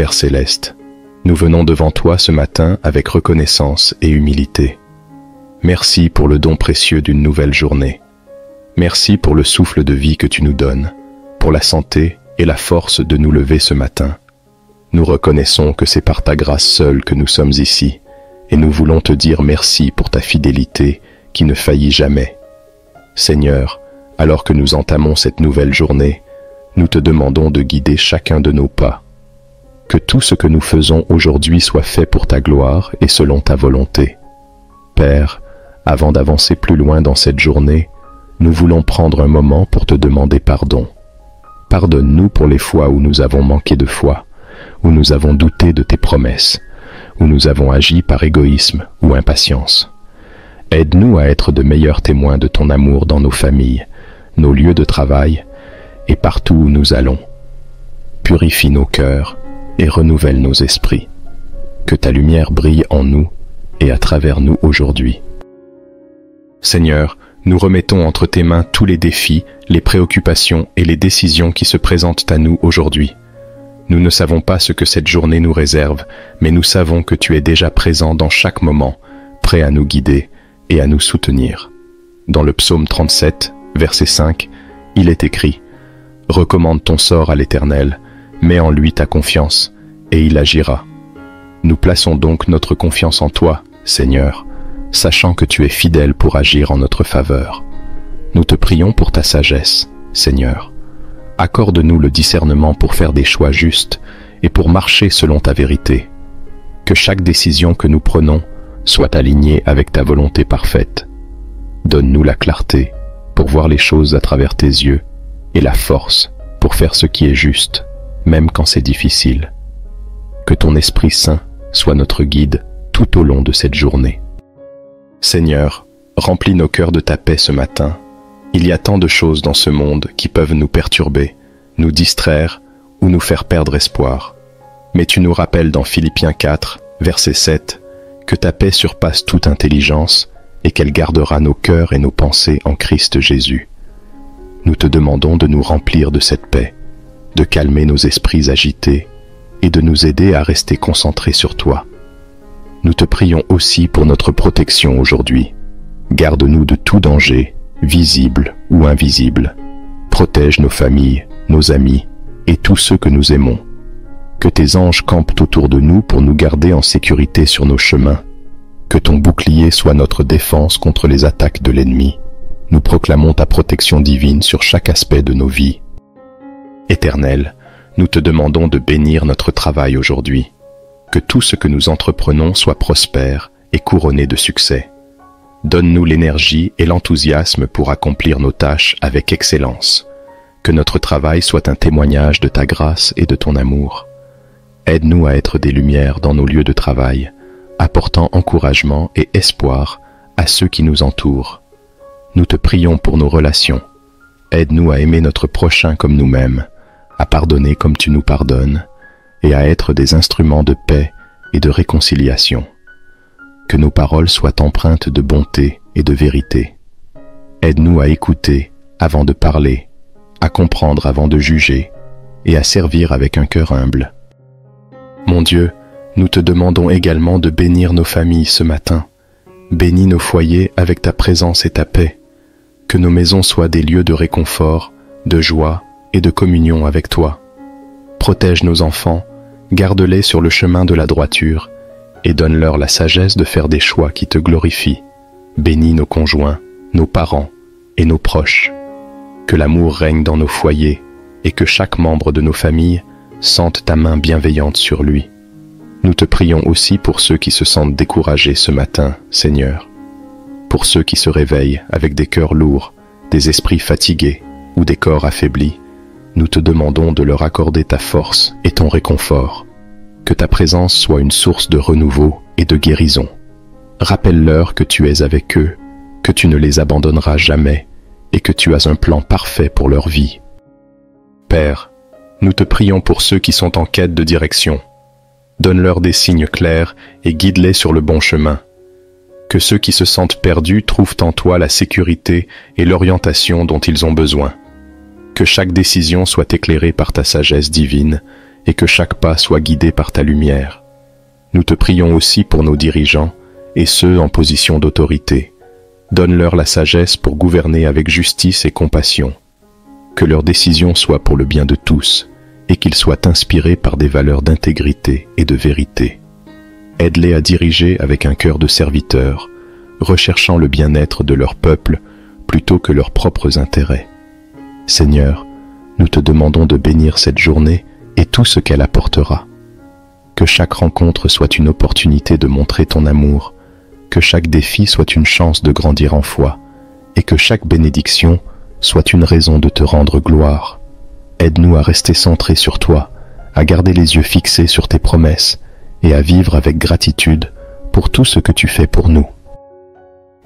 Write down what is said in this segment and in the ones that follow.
Père céleste, nous venons devant toi ce matin avec reconnaissance et humilité. Merci pour le don précieux d'une nouvelle journée. Merci pour le souffle de vie que tu nous donnes, pour la santé et la force de nous lever ce matin. Nous reconnaissons que c'est par ta grâce seule que nous sommes ici, et nous voulons te dire merci pour ta fidélité qui ne faillit jamais. Seigneur, alors que nous entamons cette nouvelle journée, nous te demandons de guider chacun de nos pas. Que tout ce que nous faisons aujourd'hui soit fait pour ta gloire et selon ta volonté. Père, avant d'avancer plus loin dans cette journée, nous voulons prendre un moment pour te demander pardon. Pardonne-nous pour les fois où nous avons manqué de foi, où nous avons douté de tes promesses, où nous avons agi par égoïsme ou impatience. Aide-nous à être de meilleurs témoins de ton amour dans nos familles, nos lieux de travail et partout où nous allons. Purifie nos cœurs et renouvelle nos esprits. Que ta lumière brille en nous et à travers nous aujourd'hui. Seigneur, nous remettons entre tes mains tous les défis, les préoccupations et les décisions qui se présentent à nous aujourd'hui. Nous ne savons pas ce que cette journée nous réserve, mais nous savons que tu es déjà présent dans chaque moment, prêt à nous guider et à nous soutenir. Dans le psaume 37, verset 5, il est écrit « Recommande ton sort à l'Éternel, mets en lui ta confiance, et il agira. » Nous plaçons donc notre confiance en toi, Seigneur, sachant que tu es fidèle pour agir en notre faveur. Nous te prions pour ta sagesse, Seigneur. Accorde-nous le discernement pour faire des choix justes et pour marcher selon ta vérité. Que chaque décision que nous prenons soit alignée avec ta volonté parfaite. Donne-nous la clarté pour voir les choses à travers tes yeux et la force pour faire ce qui est juste, même quand c'est difficile. Que ton Esprit Saint soit notre guide tout au long de cette journée. Seigneur, remplis nos cœurs de ta paix ce matin. Il y a tant de choses dans ce monde qui peuvent nous perturber, nous distraire ou nous faire perdre espoir. Mais tu nous rappelles dans Philippiens 4, verset 7, que ta paix surpasse toute intelligence et qu'elle gardera nos cœurs et nos pensées en Christ Jésus. Nous te demandons de nous remplir de cette paix, de calmer nos esprits agités et de nous aider à rester concentrés sur toi. Nous te prions aussi pour notre protection aujourd'hui. Garde-nous de tout danger, visible ou invisible. Protège nos familles, nos amis et tous ceux que nous aimons. Que tes anges campent autour de nous pour nous garder en sécurité sur nos chemins. Que ton bouclier soit notre défense contre les attaques de l'ennemi. Nous proclamons ta protection divine sur chaque aspect de nos vies. Éternel, nous te demandons de bénir notre travail aujourd'hui. Que tout ce que nous entreprenons soit prospère et couronné de succès. Donne-nous l'énergie et l'enthousiasme pour accomplir nos tâches avec excellence. Que notre travail soit un témoignage de ta grâce et de ton amour. Aide-nous à être des lumières dans nos lieux de travail, apportant encouragement et espoir à ceux qui nous entourent. Nous te prions pour nos relations. Aide-nous à aimer notre prochain comme nous-mêmes, à pardonner comme tu nous pardonnes, et à être des instruments de paix et de réconciliation. Que nos paroles soient empreintes de bonté et de vérité. Aide-nous à écouter avant de parler, à comprendre avant de juger, et à servir avec un cœur humble. Mon Dieu, nous te demandons également de bénir nos familles ce matin. Bénis nos foyers avec ta présence et ta paix. Que nos maisons soient des lieux de réconfort, de joie et de communion avec toi. Protège nos enfants, garde-les sur le chemin de la droiture et donne-leur la sagesse de faire des choix qui te glorifient. Bénis nos conjoints, nos parents et nos proches. Que l'amour règne dans nos foyers et que chaque membre de nos familles sente ta main bienveillante sur lui. Nous te prions aussi pour ceux qui se sentent découragés ce matin, Seigneur. Pour ceux qui se réveillent avec des cœurs lourds, des esprits fatigués ou des corps affaiblis, nous te demandons de leur accorder ta force et ton réconfort. Que ta présence soit une source de renouveau et de guérison. Rappelle-leur que tu es avec eux, que tu ne les abandonneras jamais et que tu as un plan parfait pour leur vie. Père, nous te prions pour ceux qui sont en quête de direction. Donne-leur des signes clairs et guide-les sur le bon chemin. Que ceux qui se sentent perdus trouvent en toi la sécurité et l'orientation dont ils ont besoin. Que chaque décision soit éclairée par ta sagesse divine et que chaque pas soit guidé par ta lumière. Nous te prions aussi pour nos dirigeants et ceux en position d'autorité. Donne-leur la sagesse pour gouverner avec justice et compassion. Que leurs décisions soient pour le bien de tous et qu'ils soient inspirés par des valeurs d'intégrité et de vérité. Aide-les à diriger avec un cœur de serviteur, recherchant le bien-être de leur peuple plutôt que leurs propres intérêts. Seigneur, nous te demandons de bénir cette journée et tout ce qu'elle apportera. Que chaque rencontre soit une opportunité de montrer ton amour, que chaque défi soit une chance de grandir en foi, et que chaque bénédiction soit une raison de te rendre gloire. Aide-nous à rester centrés sur toi, à garder les yeux fixés sur tes promesses, et à vivre avec gratitude pour tout ce que tu fais pour nous.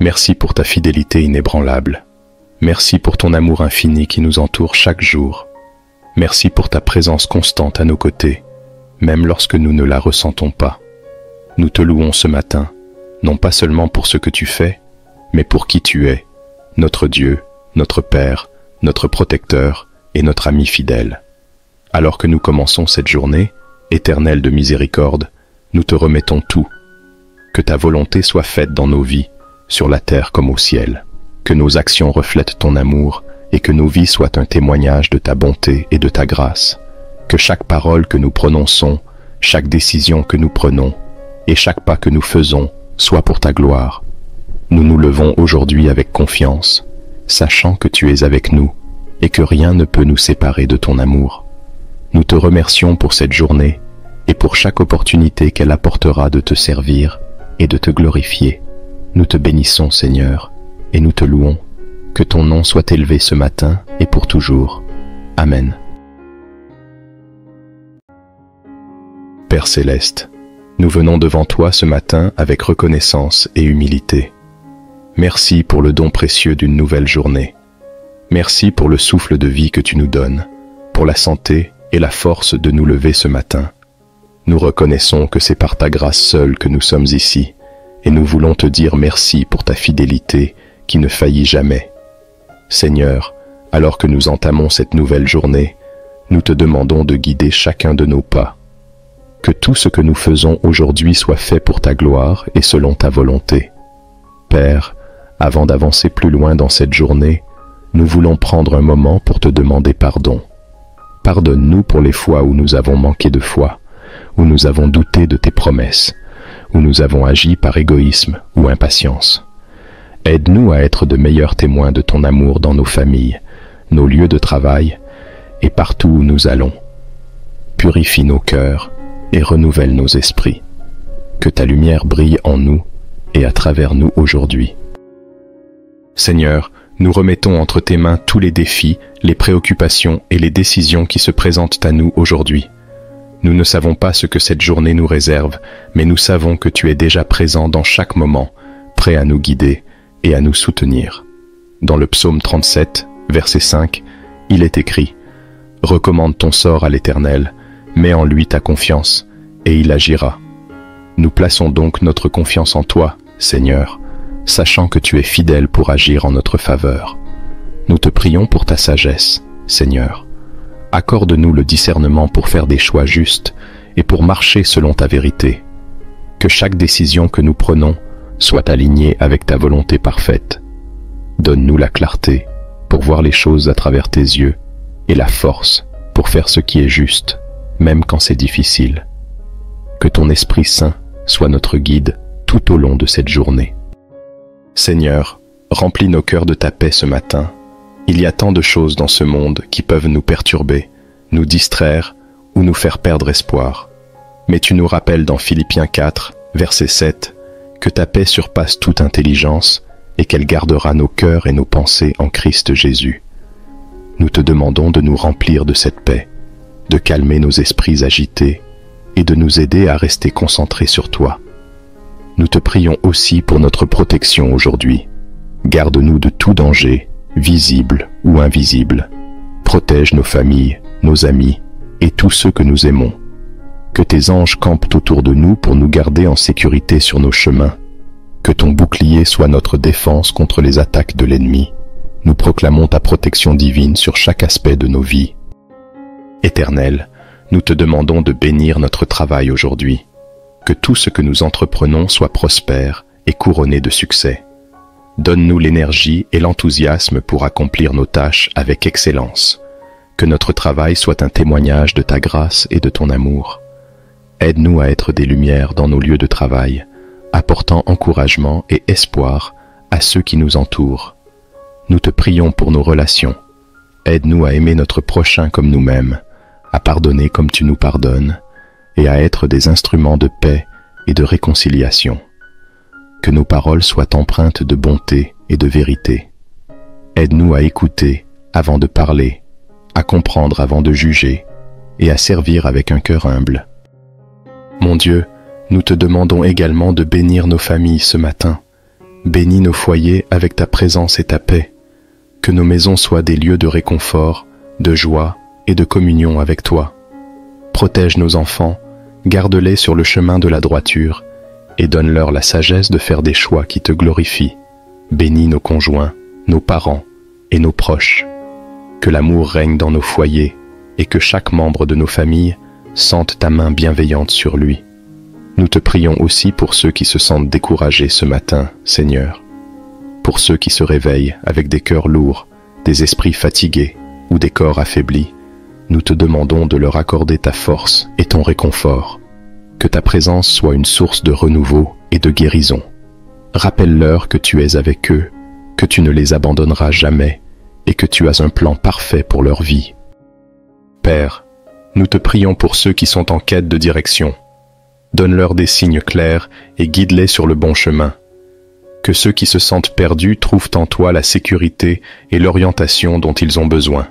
Merci pour ta fidélité inébranlable. Merci pour ton amour infini qui nous entoure chaque jour. Merci pour ta présence constante à nos côtés, même lorsque nous ne la ressentons pas. Nous te louons ce matin, non pas seulement pour ce que tu fais, mais pour qui tu es, notre Dieu, notre Père, notre protecteur et notre ami fidèle. Alors que nous commençons cette journée, éternelle de miséricorde, nous te remettons tout. Que ta volonté soit faite dans nos vies, sur la terre comme au ciel. Que nos actions reflètent ton amour et que nos vies soient un témoignage de ta bonté et de ta grâce. Que chaque parole que nous prononçons, chaque décision que nous prenons et chaque pas que nous faisons soit pour ta gloire. Nous nous levons aujourd'hui avec confiance, sachant que tu es avec nous et que rien ne peut nous séparer de ton amour. Nous te remercions pour cette journée et pour chaque opportunité qu'elle apportera de te servir et de te glorifier. Nous te bénissons, Seigneur, et nous te louons. Que ton nom soit élevé ce matin et pour toujours. Amen. Père céleste, nous venons devant toi ce matin avec reconnaissance et humilité. Merci pour le don précieux d'une nouvelle journée. Merci pour le souffle de vie que tu nous donnes, pour la santé et la force de nous lever ce matin. Nous reconnaissons que c'est par ta grâce seule que nous sommes ici, et nous voulons te dire merci pour ta fidélité qui ne faillit jamais. Seigneur, alors que nous entamons cette nouvelle journée, nous te demandons de guider chacun de nos pas. Que tout ce que nous faisons aujourd'hui soit fait pour ta gloire et selon ta volonté. Père, avant d'avancer plus loin dans cette journée, nous voulons prendre un moment pour te demander pardon. Pardonne-nous pour les fois où nous avons manqué de foi, où nous avons douté de tes promesses, où nous avons agi par égoïsme ou impatience. Aide-nous à être de meilleurs témoins de ton amour dans nos familles, nos lieux de travail et partout où nous allons. Purifie nos cœurs et renouvelle nos esprits. Que ta lumière brille en nous et à travers nous aujourd'hui. Seigneur, nous remettons entre tes mains tous les défis, les préoccupations et les décisions qui se présentent à nous aujourd'hui. Nous ne savons pas ce que cette journée nous réserve, mais nous savons que tu es déjà présent dans chaque moment, prêt à nous guider et à nous soutenir. Dans le psaume 37, verset 5, il est écrit « Recommande ton sort à l'Éternel, mets en lui ta confiance, et il agira. » Nous plaçons donc notre confiance en toi, Seigneur, sachant que tu es fidèle pour agir en notre faveur. Nous te prions pour ta sagesse, Seigneur. Accorde-nous le discernement pour faire des choix justes et pour marcher selon ta vérité. Que chaque décision que nous prenons soit alignée avec ta volonté parfaite. Donne-nous la clarté pour voir les choses à travers tes yeux et la force pour faire ce qui est juste, même quand c'est difficile. Que ton Esprit Saint soit notre guide tout au long de cette journée. Seigneur, remplis nos cœurs de ta paix ce matin. Il y a tant de choses dans ce monde qui peuvent nous perturber, nous distraire ou nous faire perdre espoir. Mais tu nous rappelles dans Philippiens 4, verset 7, que ta paix surpasse toute intelligence et qu'elle gardera nos cœurs et nos pensées en Christ Jésus. Nous te demandons de nous remplir de cette paix, de calmer nos esprits agités et de nous aider à rester concentrés sur toi. Nous te prions aussi pour notre protection aujourd'hui. Garde-nous de tout danger, visible ou invisible. Protège nos familles, nos amis et tous ceux que nous aimons. Que tes anges campent autour de nous pour nous garder en sécurité sur nos chemins. Que ton bouclier soit notre défense contre les attaques de l'ennemi. Nous proclamons ta protection divine sur chaque aspect de nos vies. Éternel, nous te demandons de bénir notre travail aujourd'hui. Que tout ce que nous entreprenons soit prospère et couronné de succès. Donne-nous l'énergie et l'enthousiasme pour accomplir nos tâches avec excellence. Que notre travail soit un témoignage de ta grâce et de ton amour. Aide-nous à être des lumières dans nos lieux de travail, apportant encouragement et espoir à ceux qui nous entourent. Nous te prions pour nos relations. Aide-nous à aimer notre prochain comme nous-mêmes, à pardonner comme tu nous pardonnes, et à être des instruments de paix et de réconciliation. Que nos paroles soient empreintes de bonté et de vérité. Aide-nous à écouter avant de parler, à comprendre avant de juger, et à servir avec un cœur humble. Mon Dieu, nous te demandons également de bénir nos familles ce matin. Bénis nos foyers avec ta présence et ta paix. Que nos maisons soient des lieux de réconfort, de joie et de communion avec toi. Protège nos enfants, garde-les sur le chemin de la droiture, et donne-leur la sagesse de faire des choix qui te glorifient. Bénis nos conjoints, nos parents et nos proches. Que l'amour règne dans nos foyers, et que chaque membre de nos familles sente ta main bienveillante sur lui. Nous te prions aussi pour ceux qui se sentent découragés ce matin, Seigneur. Pour ceux qui se réveillent avec des cœurs lourds, des esprits fatigués ou des corps affaiblis, nous te demandons de leur accorder ta force et ton réconfort. Que ta présence soit une source de renouveau et de guérison. Rappelle-leur que tu es avec eux, que tu ne les abandonneras jamais et que tu as un plan parfait pour leur vie. Père, nous te prions pour ceux qui sont en quête de direction. Donne-leur des signes clairs et guide-les sur le bon chemin. Que ceux qui se sentent perdus trouvent en toi la sécurité et l'orientation dont ils ont besoin.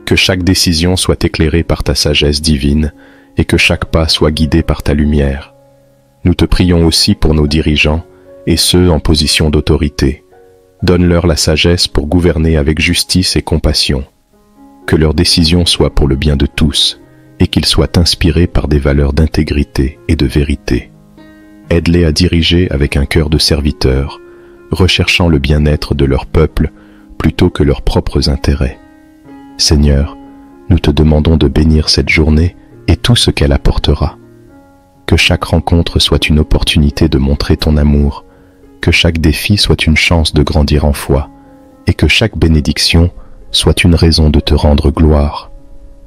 Que chaque décision soit éclairée par ta sagesse divine et que chaque pas soit guidé par ta lumière. Nous te prions aussi pour nos dirigeants et ceux en position d'autorité. Donne-leur la sagesse pour gouverner avec justice et compassion. Que leurs décisions soient pour le bien de tous et qu'ils soient inspirés par des valeurs d'intégrité et de vérité. Aide-les à diriger avec un cœur de serviteur, recherchant le bien-être de leur peuple plutôt que leurs propres intérêts. Seigneur, nous te demandons de bénir cette journée et tout ce qu'elle apportera. Que chaque rencontre soit une opportunité de montrer ton amour, que chaque défi soit une chance de grandir en foi, et que chaque bénédiction soit une raison de te rendre gloire.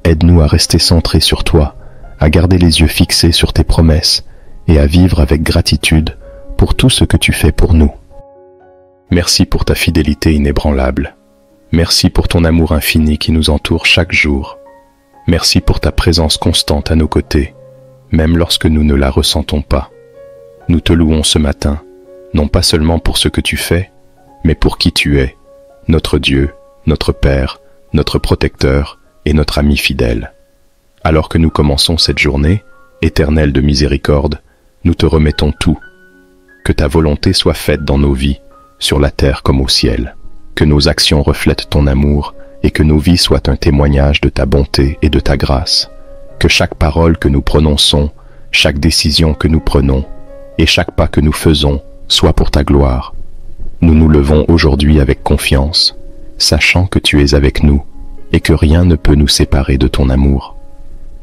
Aide-nous à rester centrés sur toi, à garder les yeux fixés sur tes promesses et à vivre avec gratitude pour tout ce que tu fais pour nous. Merci pour ta fidélité inébranlable. Merci pour ton amour infini qui nous entoure chaque jour. Merci pour ta présence constante à nos côtés, même lorsque nous ne la ressentons pas. Nous te louons ce matin, non pas seulement pour ce que tu fais, mais pour qui tu es, notre Dieu, notre Père, notre protecteur et notre ami fidèle. Alors que nous commençons cette journée, éternelle de miséricorde, nous te remettons tout. Que ta volonté soit faite dans nos vies, sur la terre comme au ciel. Que nos actions reflètent ton amour et que nos vies soient un témoignage de ta bonté et de ta grâce. Que chaque parole que nous prononçons, chaque décision que nous prenons et chaque pas que nous faisons soit pour ta gloire. Nous nous levons aujourd'hui avec confiance, sachant que tu es avec nous et que rien ne peut nous séparer de ton amour.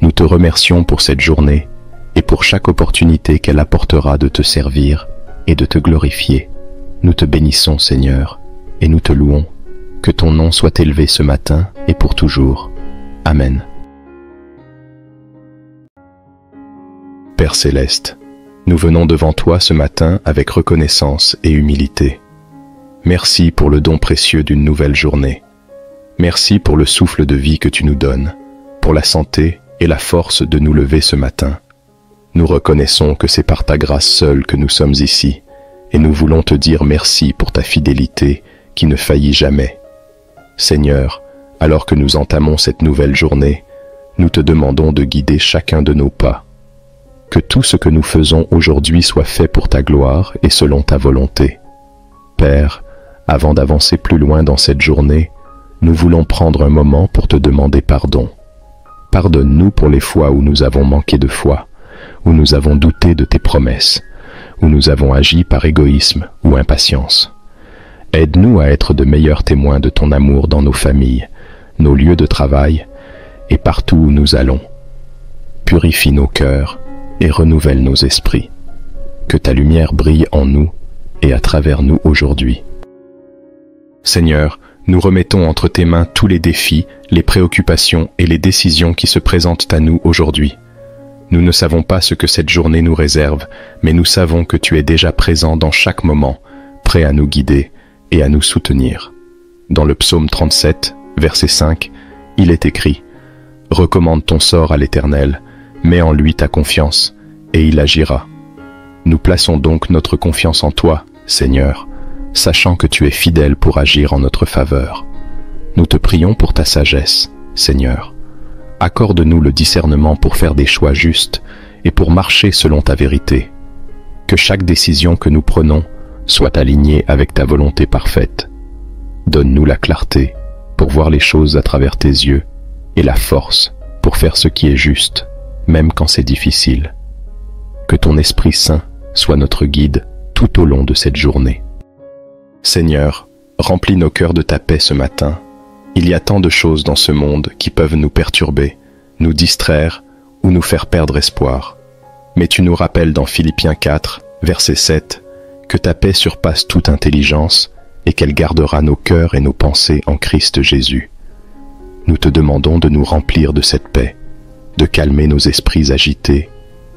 Nous te remercions pour cette journée et pour chaque opportunité qu'elle apportera de te servir et de te glorifier. Nous te bénissons, Seigneur, et nous te louons. Que ton nom soit élevé ce matin et pour toujours. Amen. Père céleste, nous venons devant toi ce matin avec reconnaissance et humilité. Merci pour le don précieux d'une nouvelle journée. Merci pour le souffle de vie que tu nous donnes, pour la santé et la force de nous lever ce matin. Nous reconnaissons que c'est par ta grâce seule que nous sommes ici, et nous voulons te dire merci pour ta fidélité qui ne faillit jamais. Seigneur, alors que nous entamons cette nouvelle journée, nous te demandons de guider chacun de nos pas. Que tout ce que nous faisons aujourd'hui soit fait pour ta gloire et selon ta volonté. Père, avant d'avancer plus loin dans cette journée, nous voulons prendre un moment pour te demander pardon. Pardonne-nous pour les fois où nous avons manqué de foi, où nous avons douté de tes promesses, où nous avons agi par égoïsme ou impatience. Aide-nous à être de meilleurs témoins de ton amour dans nos familles, nos lieux de travail et partout où nous allons. purifie nos cœurs et renouvelle nos esprits. Que ta lumière brille en nous et à travers nous aujourd'hui. Seigneur, nous remettons entre tes mains tous les défis, les préoccupations et les décisions qui se présentent à nous aujourd'hui. Nous ne savons pas ce que cette journée nous réserve, mais nous savons que tu es déjà présent dans chaque moment, prêt à nous guider et à nous soutenir. Dans le psaume 37, verset 5, il est écrit « Recommande ton sort à l'Éternel, mets en lui ta confiance, et il agira. » Nous plaçons donc notre confiance en toi, Seigneur, sachant que tu es fidèle pour agir en notre faveur. Nous te prions pour ta sagesse, Seigneur. Accorde-nous le discernement pour faire des choix justes et pour marcher selon ta vérité. Que chaque décision que nous prenons soit alignée avec ta volonté parfaite. Donne-nous la clarté pour voir les choses à travers tes yeux et la force pour faire ce qui est juste, même quand c'est difficile. Que ton Esprit Saint soit notre guide tout au long de cette journée. Seigneur, remplis nos cœurs de ta paix ce matin. Il y a tant de choses dans ce monde qui peuvent nous perturber, nous distraire ou nous faire perdre espoir. Mais tu nous rappelles dans Philippiens 4, verset 7, que ta paix surpasse toute intelligence et qu'elle gardera nos cœurs et nos pensées en Christ Jésus. Nous te demandons de nous remplir de cette paix, de calmer nos esprits agités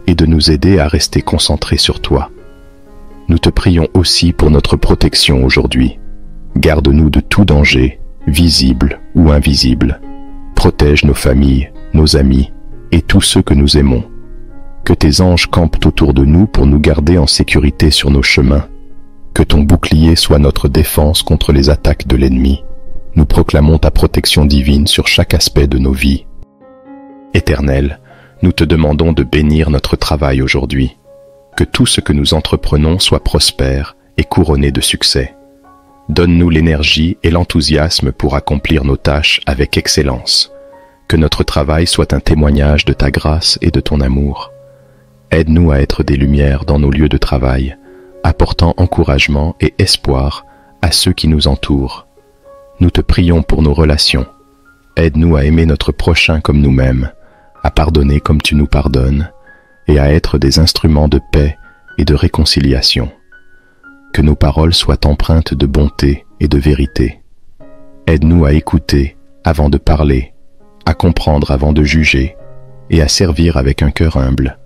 et de nous aider à rester concentrés sur toi. Nous te prions aussi pour notre protection aujourd'hui. Garde-nous de tout danger, visible ou invisible. Protège nos familles, nos amis et tous ceux que nous aimons. Que tes anges campent autour de nous pour nous garder en sécurité sur nos chemins. Que ton bouclier soit notre défense contre les attaques de l'ennemi. Nous proclamons ta protection divine sur chaque aspect de nos vies. Éternel, nous te demandons de bénir notre travail aujourd'hui. Que tout ce que nous entreprenons soit prospère et couronné de succès. Donne-nous l'énergie et l'enthousiasme pour accomplir nos tâches avec excellence. Que notre travail soit un témoignage de ta grâce et de ton amour. Aide-nous à être des lumières dans nos lieux de travail, apportant encouragement et espoir à ceux qui nous entourent. Nous te prions pour nos relations. Aide-nous à aimer notre prochain comme nous-mêmes, à pardonner comme tu nous pardonnes, et à être des instruments de paix et de réconciliation. Que nos paroles soient empreintes de bonté et de vérité. Aide-nous à écouter avant de parler, à comprendre avant de juger, et à servir avec un cœur humble.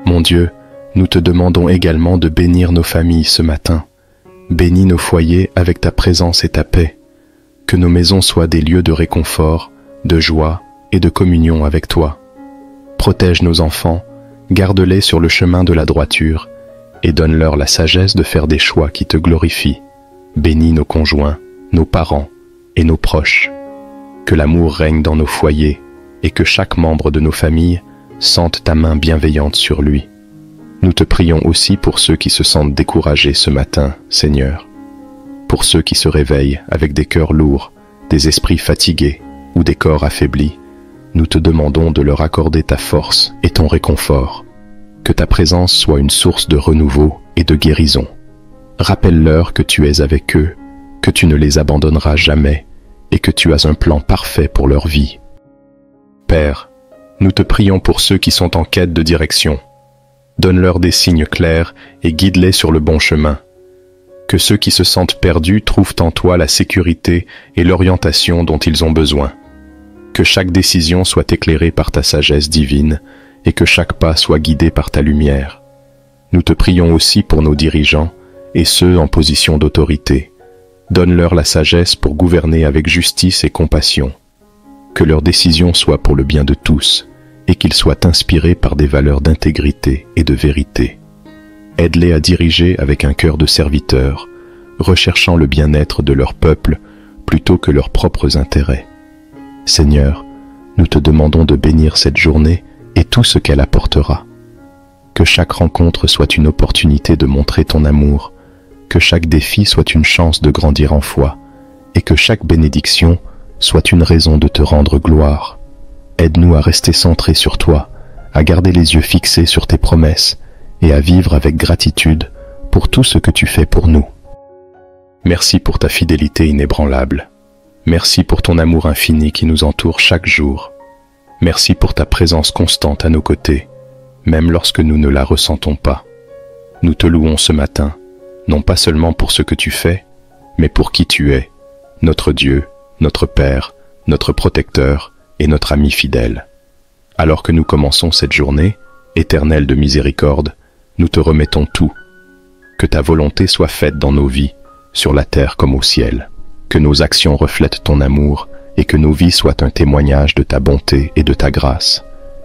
Mon Dieu, nous te demandons également de bénir nos familles ce matin. Bénis nos foyers avec ta présence et ta paix. Que nos maisons soient des lieux de réconfort, de joie et de communion avec toi. Protège nos enfants, garde-les sur le chemin de la droiture et donne-leur la sagesse de faire des choix qui te glorifient. Bénis nos conjoints, nos parents et nos proches. Que l'amour règne dans nos foyers et que chaque membre de nos familles sente ta main bienveillante sur lui. Nous te prions aussi pour ceux qui se sentent découragés ce matin, Seigneur. Pour ceux qui se réveillent avec des cœurs lourds, des esprits fatigués ou des corps affaiblis, nous te demandons de leur accorder ta force et ton réconfort. Que ta présence soit une source de renouveau et de guérison. Rappelle-leur que tu es avec eux, que tu ne les abandonneras jamais et que tu as un plan parfait pour leur vie. Père, nous te prions pour ceux qui sont en quête de direction. Donne-leur des signes clairs et guide-les sur le bon chemin. Que ceux qui se sentent perdus trouvent en toi la sécurité et l'orientation dont ils ont besoin. Que chaque décision soit éclairée par ta sagesse divine et que chaque pas soit guidé par ta lumière. Nous te prions aussi pour nos dirigeants et ceux en position d'autorité. Donne-leur la sagesse pour gouverner avec justice et compassion. Que leurs décisions soient pour le bien de tous et qu'ils soient inspirés par des valeurs d'intégrité et de vérité. Aide-les à diriger avec un cœur de serviteur, recherchant le bien-être de leur peuple plutôt que leurs propres intérêts. Seigneur, nous te demandons de bénir cette journée et tout ce qu'elle apportera. Que chaque rencontre soit une opportunité de montrer ton amour, que chaque défi soit une chance de grandir en foi, et que chaque bénédiction soit une raison de te rendre gloire. Aide-nous à rester centrés sur toi, à garder les yeux fixés sur tes promesses, et à vivre avec gratitude pour tout ce que tu fais pour nous. Merci pour ta fidélité inébranlable. Merci pour ton amour infini qui nous entoure chaque jour. Merci pour ta présence constante à nos côtés, même lorsque nous ne la ressentons pas. Nous te louons ce matin, non pas seulement pour ce que tu fais, mais pour qui tu es, notre Dieu, notre Père, notre protecteur et notre ami fidèle. Alors que nous commençons cette journée, éternelle de miséricorde, nous te remettons tout. Que ta volonté soit faite dans nos vies, sur la terre comme au ciel. Que nos actions reflètent ton amour et que nos vies soient un témoignage de ta bonté et de ta grâce.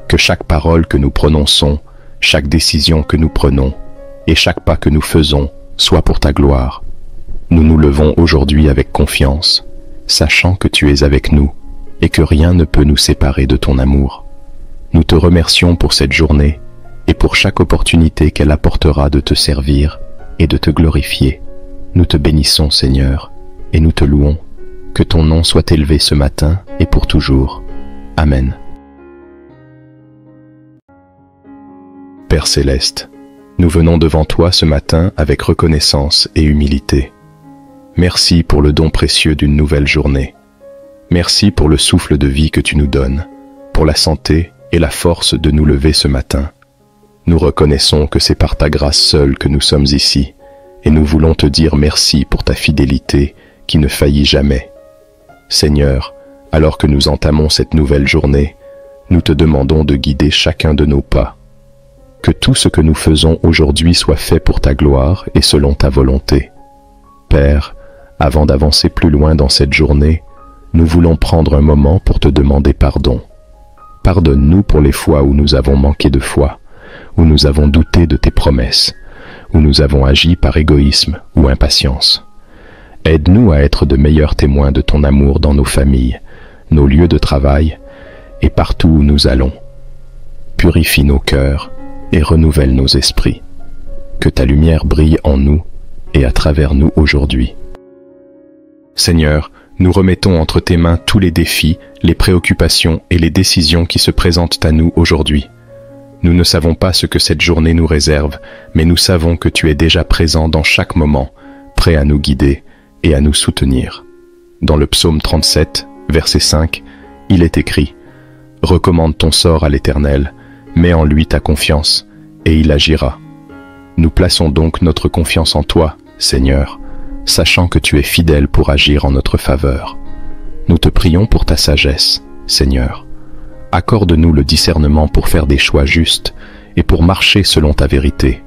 Que chaque parole que nous prononçons, chaque décision que nous prenons et chaque pas que nous faisons soit pour ta gloire. Nous nous levons aujourd'hui avec confiance, sachant que tu es avec nous et que rien ne peut nous séparer de ton amour. Nous te remercions pour cette journée et pour chaque opportunité qu'elle apportera de te servir et de te glorifier. Nous te bénissons, Seigneur, et nous te louons. Que ton nom soit élevé ce matin et pour toujours. Amen. Père céleste, nous venons devant toi ce matin avec reconnaissance et humilité. Merci pour le don précieux d'une nouvelle journée. Merci pour le souffle de vie que tu nous donnes, pour la santé et la force de nous lever ce matin. Nous reconnaissons que c'est par ta grâce seule que nous sommes ici, et nous voulons te dire merci pour ta fidélité qui ne faillit jamais. Seigneur, alors que nous entamons cette nouvelle journée, nous te demandons de guider chacun de nos pas. Que tout ce que nous faisons aujourd'hui soit fait pour ta gloire et selon ta volonté. Père, avant d'avancer plus loin dans cette journée, nous voulons prendre un moment pour te demander pardon. Pardonne-nous pour les fois où nous avons manqué de foi, où nous avons douté de tes promesses, où nous avons agi par égoïsme ou impatience. Aide-nous à être de meilleurs témoins de ton amour dans nos familles, nos lieux de travail et partout où nous allons. Purifie nos cœurs et renouvelle nos esprits. Que ta lumière brille en nous et à travers nous aujourd'hui. Seigneur, nous remettons entre tes mains tous les défis, les préoccupations et les décisions qui se présentent à nous aujourd'hui. Nous ne savons pas ce que cette journée nous réserve, mais nous savons que tu es déjà présent dans chaque moment, prêt à nous guider et à nous soutenir. Dans le psaume 37, verset 5, il est écrit « Recommande ton sort à l'Éternel, mets en lui ta confiance, et il agira. » Nous plaçons donc notre confiance en toi, Seigneur, sachant que tu es fidèle pour agir en notre faveur. Nous te prions pour ta sagesse, Seigneur. Accorde-nous le discernement pour faire des choix justes et pour marcher selon ta vérité.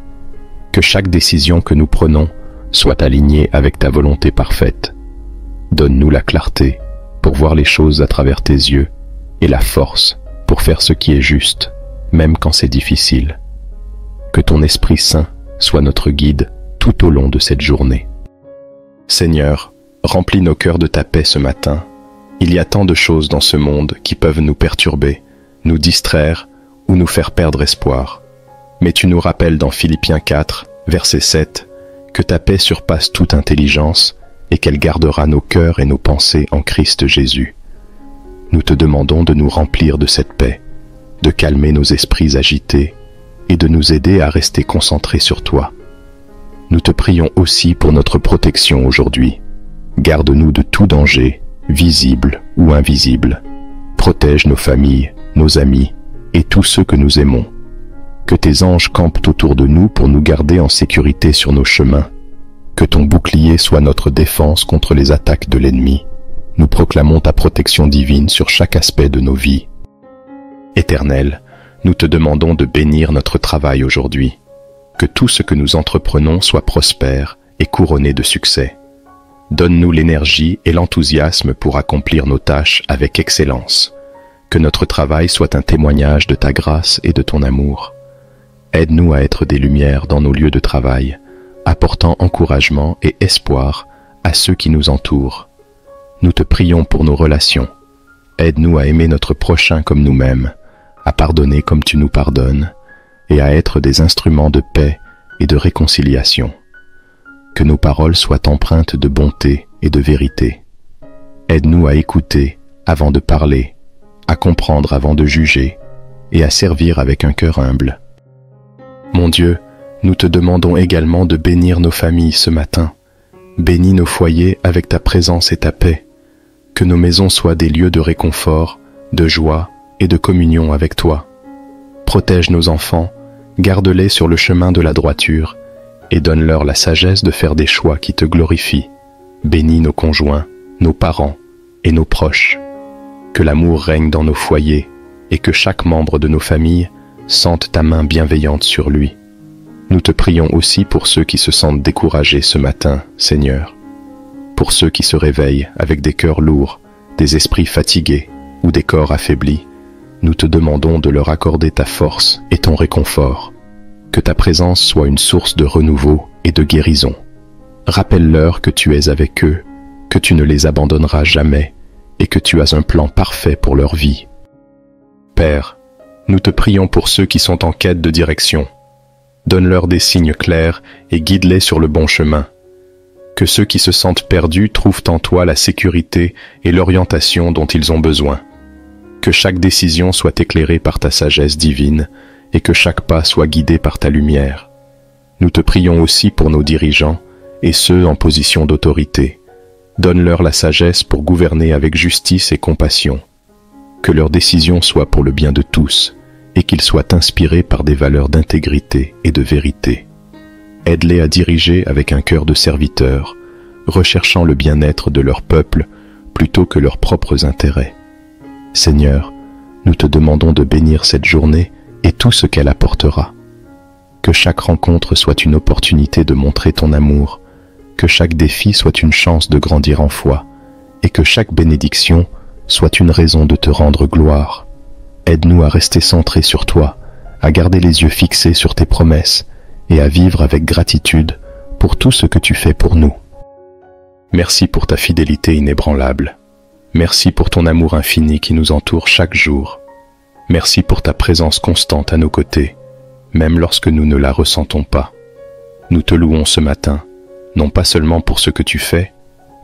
Que chaque décision que nous prenons soit alignée avec ta volonté parfaite. Donne-nous la clarté pour voir les choses à travers tes yeux et la force pour faire ce qui est juste, même quand c'est difficile. Que ton Esprit Saint soit notre guide tout au long de cette journée. Seigneur, remplis nos cœurs de ta paix ce matin. Il y a tant de choses dans ce monde qui peuvent nous perturber, nous distraire ou nous faire perdre espoir. Mais tu nous rappelles dans Philippiens 4, verset 7, que ta paix surpasse toute intelligence et qu'elle gardera nos cœurs et nos pensées en Christ Jésus. Nous te demandons de nous remplir de cette paix, de calmer nos esprits agités et de nous aider à rester concentrés sur toi. Nous te prions aussi pour notre protection aujourd'hui. Garde-nous de tout danger, visible ou invisible. Protège nos familles, nos amis et tous ceux que nous aimons. Que tes anges campent autour de nous pour nous garder en sécurité sur nos chemins. Que ton bouclier soit notre défense contre les attaques de l'ennemi. Nous proclamons ta protection divine sur chaque aspect de nos vies. Éternel, nous te demandons de bénir notre travail aujourd'hui. Que tout ce que nous entreprenons soit prospère et couronné de succès. Donne-nous l'énergie et l'enthousiasme pour accomplir nos tâches avec excellence. Que notre travail soit un témoignage de ta grâce et de ton amour. Aide-nous à être des lumières dans nos lieux de travail, apportant encouragement et espoir à ceux qui nous entourent. Nous te prions pour nos relations. Aide-nous à aimer notre prochain comme nous-mêmes, à pardonner comme tu nous pardonnes, et à être des instruments de paix et de réconciliation. Que nos paroles soient empreintes de bonté et de vérité. Aide-nous à écouter avant de parler, à comprendre avant de juger, et à servir avec un cœur humble. Mon Dieu, nous te demandons également de bénir nos familles ce matin. Bénis nos foyers avec ta présence et ta paix. Que nos maisons soient des lieux de réconfort, de joie et de communion avec toi. Protège nos enfants, garde-les sur le chemin de la droiture, et donne-leur la sagesse de faire des choix qui te glorifient. Bénis nos conjoints, nos parents et nos proches. Que l'amour règne dans nos foyers, et que chaque membre de nos familles sente ta main bienveillante sur lui. Nous te prions aussi pour ceux qui se sentent découragés ce matin, Seigneur. Pour ceux qui se réveillent avec des cœurs lourds, des esprits fatigués ou des corps affaiblis, nous te demandons de leur accorder ta force et ton réconfort. Que ta présence soit une source de renouveau et de guérison. Rappelle-leur que tu es avec eux, que tu ne les abandonneras jamais et que tu as un plan parfait pour leur vie. Père, nous te prions pour ceux qui sont en quête de direction. Donne-leur des signes clairs et guide-les sur le bon chemin. Que ceux qui se sentent perdus trouvent en toi la sécurité et l'orientation dont ils ont besoin. Que chaque décision soit éclairée par ta sagesse divine et que chaque pas soit guidé par ta lumière. Nous te prions aussi pour nos dirigeants et ceux en position d'autorité. Donne-leur la sagesse pour gouverner avec justice et compassion. Que leurs décisions soient pour le bien de tous et qu'ils soient inspirés par des valeurs d'intégrité et de vérité. Aide-les à diriger avec un cœur de serviteur, recherchant le bien-être de leur peuple plutôt que leurs propres intérêts. Seigneur, nous te demandons de bénir cette journée et tout ce qu'elle apportera. Que chaque rencontre soit une opportunité de montrer ton amour, que chaque défi soit une chance de grandir en foi, et que chaque bénédiction soit une raison de te rendre gloire. Aide-nous à rester centrés sur toi, à garder les yeux fixés sur tes promesses, et à vivre avec gratitude pour tout ce que tu fais pour nous. Merci pour ta fidélité inébranlable. Merci pour ton amour infini qui nous entoure chaque jour. Merci pour ta présence constante à nos côtés, même lorsque nous ne la ressentons pas. Nous te louons ce matin, non pas seulement pour ce que tu fais,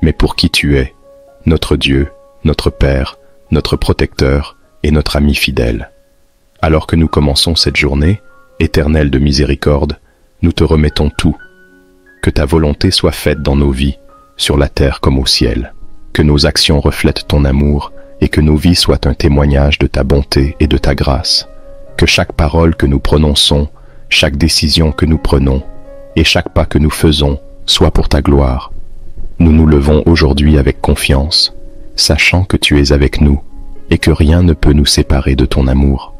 mais pour qui tu es, notre Dieu, notre Père, notre protecteur et notre ami fidèle. Alors que nous commençons cette journée, éternelle de miséricorde, nous te remettons tout. Que ta volonté soit faite dans nos vies, sur la terre comme au ciel. Que nos actions reflètent ton amour et que nos vies soient un témoignage de ta bonté et de ta grâce. Que chaque parole que nous prononçons, chaque décision que nous prenons et chaque pas que nous faisons soit pour ta gloire. Nous nous levons aujourd'hui avec confiance, sachant que tu es avec nous et que rien ne peut nous séparer de ton amour.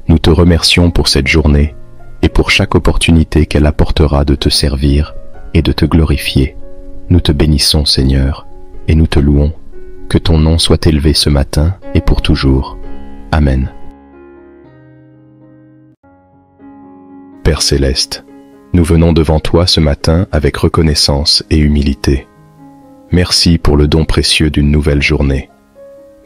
Nous te remercions pour cette journée et pour chaque opportunité qu'elle apportera de te servir et de te glorifier. Nous te bénissons, Seigneur, et nous te louons. Que ton nom soit élevé ce matin et pour toujours. Amen. Père céleste, nous venons devant toi ce matin avec reconnaissance et humilité. Merci pour le don précieux d'une nouvelle journée.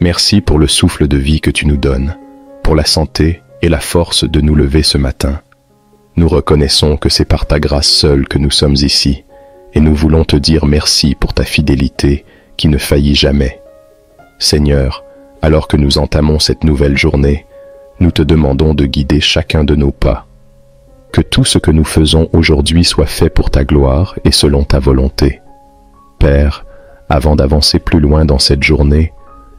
Merci pour le souffle de vie que tu nous donnes, pour la santé et la force de nous lever ce matin. Nous reconnaissons que c'est par ta grâce seule que nous sommes ici, et nous voulons te dire merci pour ta fidélité qui ne faillit jamais. Seigneur, alors que nous entamons cette nouvelle journée, nous te demandons de guider chacun de nos pas. Que tout ce que nous faisons aujourd'hui soit fait pour ta gloire et selon ta volonté. Père, avant d'avancer plus loin dans cette journée,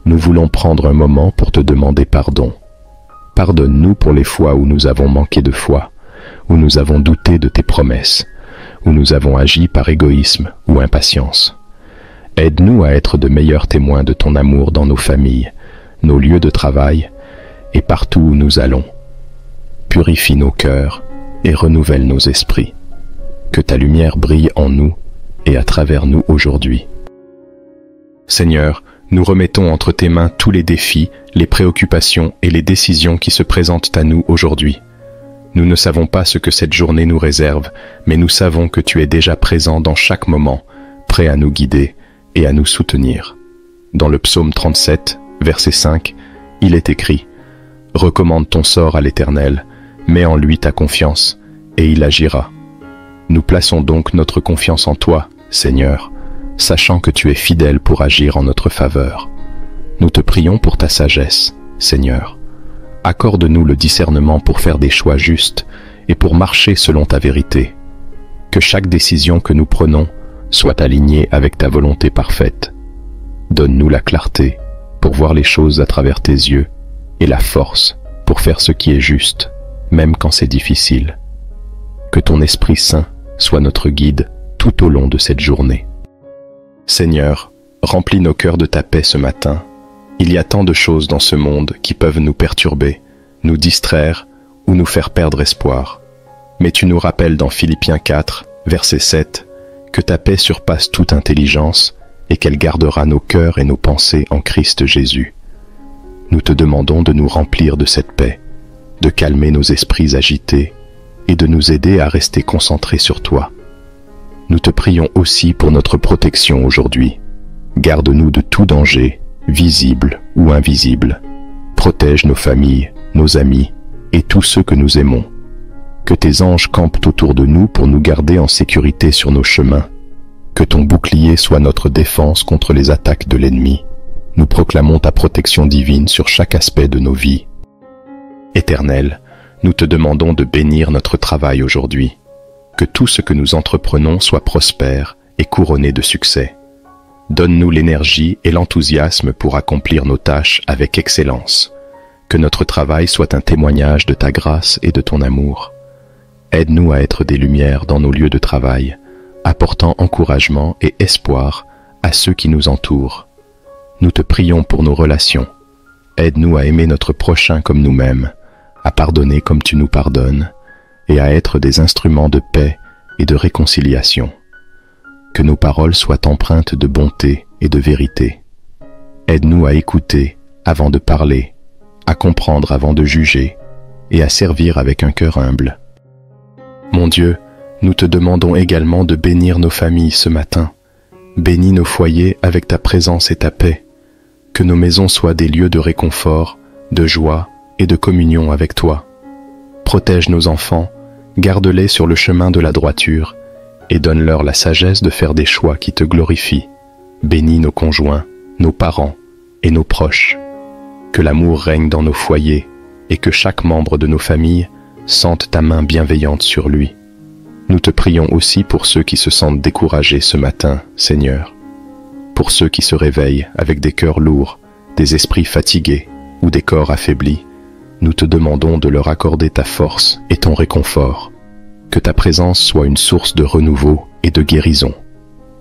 nous voulons prendre un moment pour te demander pardon. Pardonne-nous pour les fois où nous avons manqué de foi, où nous avons douté de tes promesses, où nous avons agi par égoïsme ou impatience. Aide-nous à être de meilleurs témoins de ton amour dans nos familles, nos lieux de travail et partout où nous allons. Purifie nos cœurs et renouvelle nos esprits. Que ta lumière brille en nous et à travers nous aujourd'hui. Seigneur, nous remettons entre tes mains tous les défis, les préoccupations et les décisions qui se présentent à nous aujourd'hui. Nous ne savons pas ce que cette journée nous réserve, mais nous savons que tu es déjà présent dans chaque moment, prêt à nous guider et à nous soutenir. Dans le psaume 37, verset 5, il est écrit « Recommande ton sort à l'Éternel, mets en lui ta confiance, et il agira. » Nous plaçons donc notre confiance en toi, Seigneur, sachant que tu es fidèle pour agir en notre faveur. Nous te prions pour ta sagesse, Seigneur. Accorde-nous le discernement pour faire des choix justes et pour marcher selon ta vérité. Que chaque décision que nous prenons soit alignée avec ta volonté parfaite. Donne-nous la clarté pour voir les choses à travers tes yeux et la force pour faire ce qui est juste, même quand c'est difficile. Que ton Esprit Saint soit notre guide tout au long de cette journée. Seigneur, remplis nos cœurs de ta paix ce matin. Il y a tant de choses dans ce monde qui peuvent nous perturber, nous distraire ou nous faire perdre espoir. Mais tu nous rappelles dans Philippiens 4, verset 7, que ta paix surpasse toute intelligence et qu'elle gardera nos cœurs et nos pensées en Christ Jésus. Nous te demandons de nous remplir de cette paix, de calmer nos esprits agités et de nous aider à rester concentrés sur toi. Nous te prions aussi pour notre protection aujourd'hui. Garde-nous de tout danger, visible ou invisible. Protège nos familles, nos amis et tous ceux que nous aimons. Que tes anges campent autour de nous pour nous garder en sécurité sur nos chemins. Que ton bouclier soit notre défense contre les attaques de l'ennemi. Nous proclamons ta protection divine sur chaque aspect de nos vies. Éternel, nous te demandons de bénir notre travail aujourd'hui. Que tout ce que nous entreprenons soit prospère et couronné de succès. Donne-nous l'énergie et l'enthousiasme pour accomplir nos tâches avec excellence. Que notre travail soit un témoignage de ta grâce et de ton amour. Aide-nous à être des lumières dans nos lieux de travail, apportant encouragement et espoir à ceux qui nous entourent. Nous te prions pour nos relations. Aide-nous à aimer notre prochain comme nous-mêmes, à pardonner comme tu nous pardonnes, et à être des instruments de paix et de réconciliation. Que nos paroles soient empreintes de bonté et de vérité. Aide-nous à écouter avant de parler, à comprendre avant de juger, et à servir avec un cœur humble. Mon Dieu, nous te demandons également de bénir nos familles ce matin. Bénis nos foyers avec ta présence et ta paix. Que nos maisons soient des lieux de réconfort, de joie et de communion avec toi. Protège nos enfants, garde-les sur le chemin de la droiture et donne-leur la sagesse de faire des choix qui te glorifient. Bénis nos conjoints, nos parents et nos proches. Que l'amour règne dans nos foyers et que chaque membre de nos familles sente ta main bienveillante sur lui. Nous te prions aussi pour ceux qui se sentent découragés ce matin, Seigneur. Pour ceux qui se réveillent avec des cœurs lourds, des esprits fatigués ou des corps affaiblis, nous te demandons de leur accorder ta force et ton réconfort. Que ta présence soit une source de renouveau et de guérison.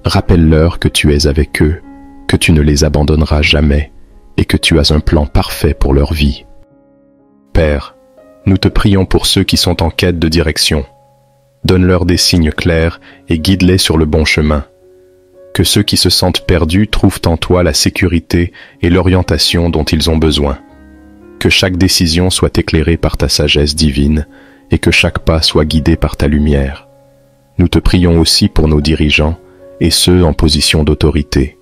Rappelle-leur que tu es avec eux, que tu ne les abandonneras jamais et que tu as un plan parfait pour leur vie. Père, nous te prions pour ceux qui sont en quête de direction. Donne-leur des signes clairs et guide-les sur le bon chemin. Que ceux qui se sentent perdus trouvent en toi la sécurité et l'orientation dont ils ont besoin. Que chaque décision soit éclairée par ta sagesse divine et que chaque pas soit guidé par ta lumière. Nous te prions aussi pour nos dirigeants et ceux en position d'autorité.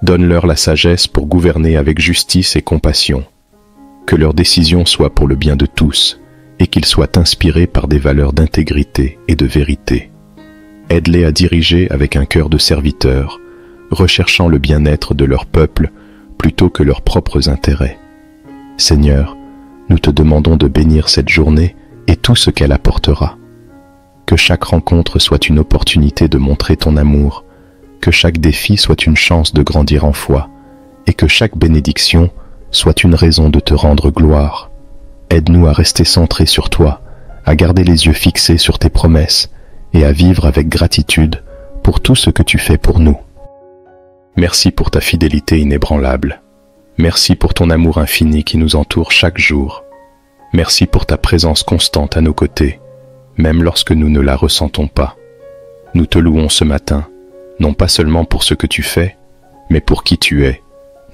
Donne-leur la sagesse pour gouverner avec justice et compassion. Que leurs décisions soient pour le bien de tous et qu'ils soient inspirés par des valeurs d'intégrité et de vérité. Aide-les à diriger avec un cœur de serviteur, recherchant le bien-être de leur peuple plutôt que leurs propres intérêts. Seigneur, nous te demandons de bénir cette journée et tout ce qu'elle apportera. Que chaque rencontre soit une opportunité de montrer ton amour, que chaque défi soit une chance de grandir en foi, et que chaque bénédiction soit une raison de te rendre gloire. Aide-nous à rester centrés sur toi, à garder les yeux fixés sur tes promesses et à vivre avec gratitude pour tout ce que tu fais pour nous. Merci pour ta fidélité inébranlable. Merci pour ton amour infini qui nous entoure chaque jour. Merci pour ta présence constante à nos côtés, même lorsque nous ne la ressentons pas. Nous te louons ce matin, non pas seulement pour ce que tu fais, mais pour qui tu es,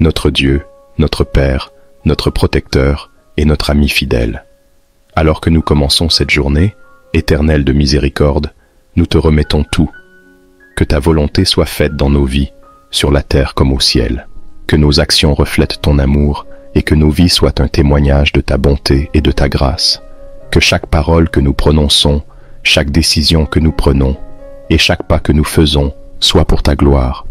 notre Dieu, notre Père, notre protecteur et notre ami fidèle. Alors que nous commençons cette journée, éternelle de miséricorde, nous te remettons tout. Que ta volonté soit faite dans nos vies, sur la terre comme au ciel. Que nos actions reflètent ton amour et que nos vies soient un témoignage de ta bonté et de ta grâce. Que chaque parole que nous prononçons, chaque décision que nous prenons et chaque pas que nous faisons soit pour ta gloire.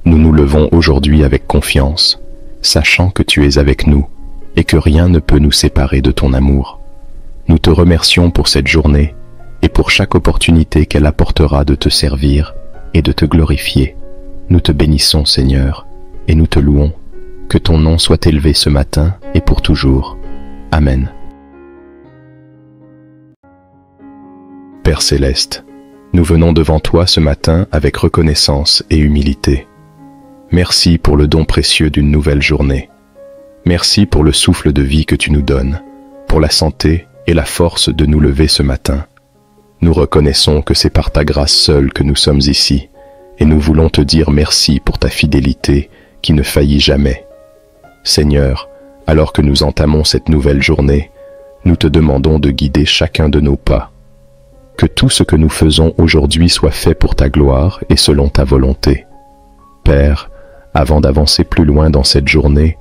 Nous nous levons aujourd'hui avec confiance, sachant que tu es avec nous et que rien ne peut nous séparer de ton amour. Nous te remercions pour cette journée et pour chaque opportunité qu'elle apportera de te servir et de te glorifier. Nous te bénissons, Seigneur, et nous te louons. Que ton nom soit élevé ce matin et pour toujours. Amen. Père céleste, nous venons devant toi ce matin avec reconnaissance et humilité. Merci pour le don précieux d'une nouvelle journée. Merci pour le souffle de vie que tu nous donnes, pour la santé et la force de nous lever ce matin. Nous reconnaissons que c'est par ta grâce seule que nous sommes ici, et nous voulons te dire merci pour ta fidélité qui ne faillit jamais. Seigneur, alors que nous entamons cette nouvelle journée, nous te demandons de guider chacun de nos pas. Que tout ce que nous faisons aujourd'hui soit fait pour ta gloire et selon ta volonté. Père, avant d'avancer plus loin dans cette journée,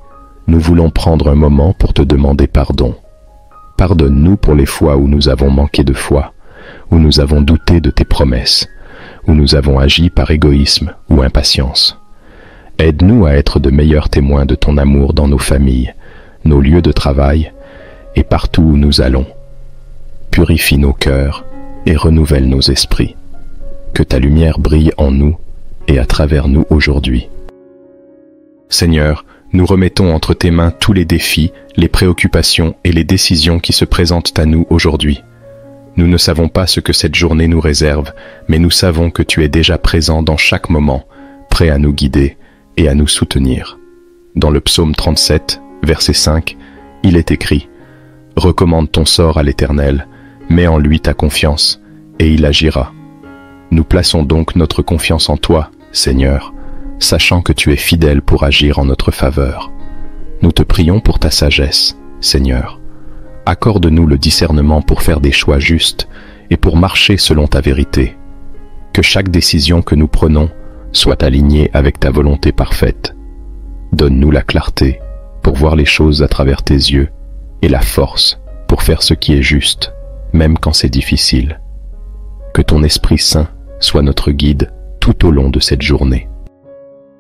nous voulons prendre un moment pour te demander pardon. Pardonne-nous pour les fois où nous avons manqué de foi, où nous avons douté de tes promesses, où nous avons agi par égoïsme ou impatience. Aide-nous à être de meilleurs témoins de ton amour dans nos familles, nos lieux de travail et partout où nous allons. Purifie nos cœurs et renouvelle nos esprits. Que ta lumière brille en nous et à travers nous aujourd'hui. Seigneur, nous remettons entre tes mains tous les défis, les préoccupations et les décisions qui se présentent à nous aujourd'hui. Nous ne savons pas ce que cette journée nous réserve, mais nous savons que tu es déjà présent dans chaque moment, prêt à nous guider et à nous soutenir. Dans le psaume 37, verset 5, il est écrit « Recommande ton sort à l'Éternel, mets en lui ta confiance, et il agira. » Nous plaçons donc notre confiance en toi, Seigneur, sachant que tu es fidèle pour agir en notre faveur. Nous te prions pour ta sagesse, Seigneur. Accorde-nous le discernement pour faire des choix justes et pour marcher selon ta vérité. Que chaque décision que nous prenons soit alignée avec ta volonté parfaite. Donne-nous la clarté pour voir les choses à travers tes yeux et la force pour faire ce qui est juste, même quand c'est difficile. Que ton Esprit Saint soit notre guide tout au long de cette journée.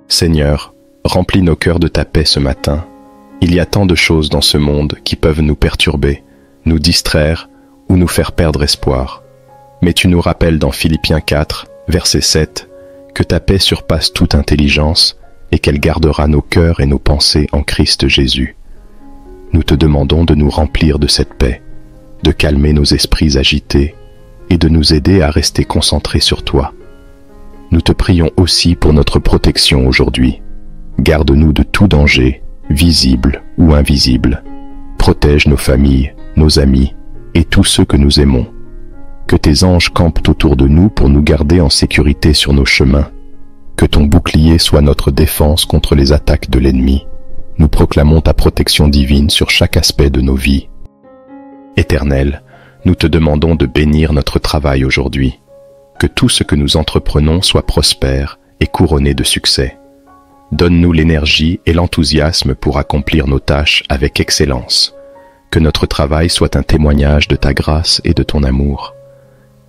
Seigneur, remplis nos cœurs de ta paix ce matin. Il y a tant de choses dans ce monde qui peuvent nous perturber, nous distraire ou nous faire perdre espoir. Mais tu nous rappelles dans Philippiens 4, verset 7, que ta paix surpasse toute intelligence et qu'elle gardera nos cœurs et nos pensées en Christ Jésus. Nous te demandons de nous remplir de cette paix, de calmer nos esprits agités et de nous aider à rester concentrés sur toi. Nous te prions aussi pour notre protection aujourd'hui. Garde-nous de tout danger, visible ou invisible. Protège nos familles, nos amis et tous ceux que nous aimons. Que tes anges campent autour de nous pour nous garder en sécurité sur nos chemins. Que ton bouclier soit notre défense contre les attaques de l'ennemi. Nous proclamons ta protection divine sur chaque aspect de nos vies. Éternel, nous te demandons de bénir notre travail aujourd'hui. Que tout ce que nous entreprenons soit prospère et couronné de succès. Donne-nous l'énergie et l'enthousiasme pour accomplir nos tâches avec excellence. Que notre travail soit un témoignage de ta grâce et de ton amour.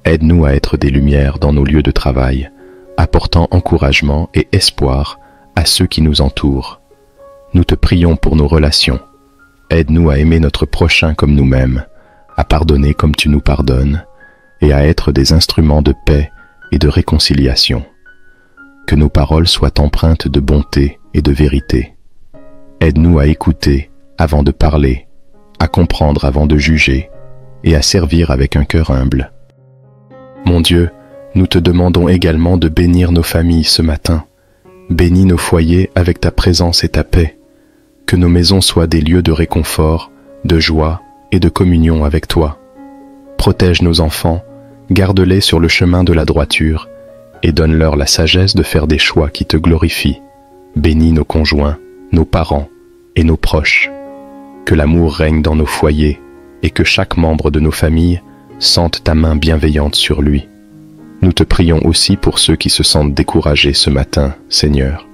Aide-nous à être des lumières dans nos lieux de travail, apportant encouragement et espoir à ceux qui nous entourent. Nous te prions pour nos relations. Aide-nous à aimer notre prochain comme nous-mêmes, à pardonner comme tu nous pardonnes, et à être des instruments de paix et de réconciliation. Que nos paroles soient empreintes de bonté et de vérité. Aide-nous à écouter avant de parler, à comprendre avant de juger, et à servir avec un cœur humble. Mon Dieu, nous te demandons également de bénir nos familles ce matin. Bénis nos foyers avec ta présence et ta paix. Que nos maisons soient des lieux de réconfort, de joie et de communion avec toi. Protège nos enfants, garde-les sur le chemin de la droiture et donne-leur la sagesse de faire des choix qui te glorifient. Bénis nos conjoints, nos parents et nos proches. Que l'amour règne dans nos foyers et que chaque membre de nos familles sente ta main bienveillante sur lui. Nous te prions aussi pour ceux qui se sentent découragés ce matin, Seigneur.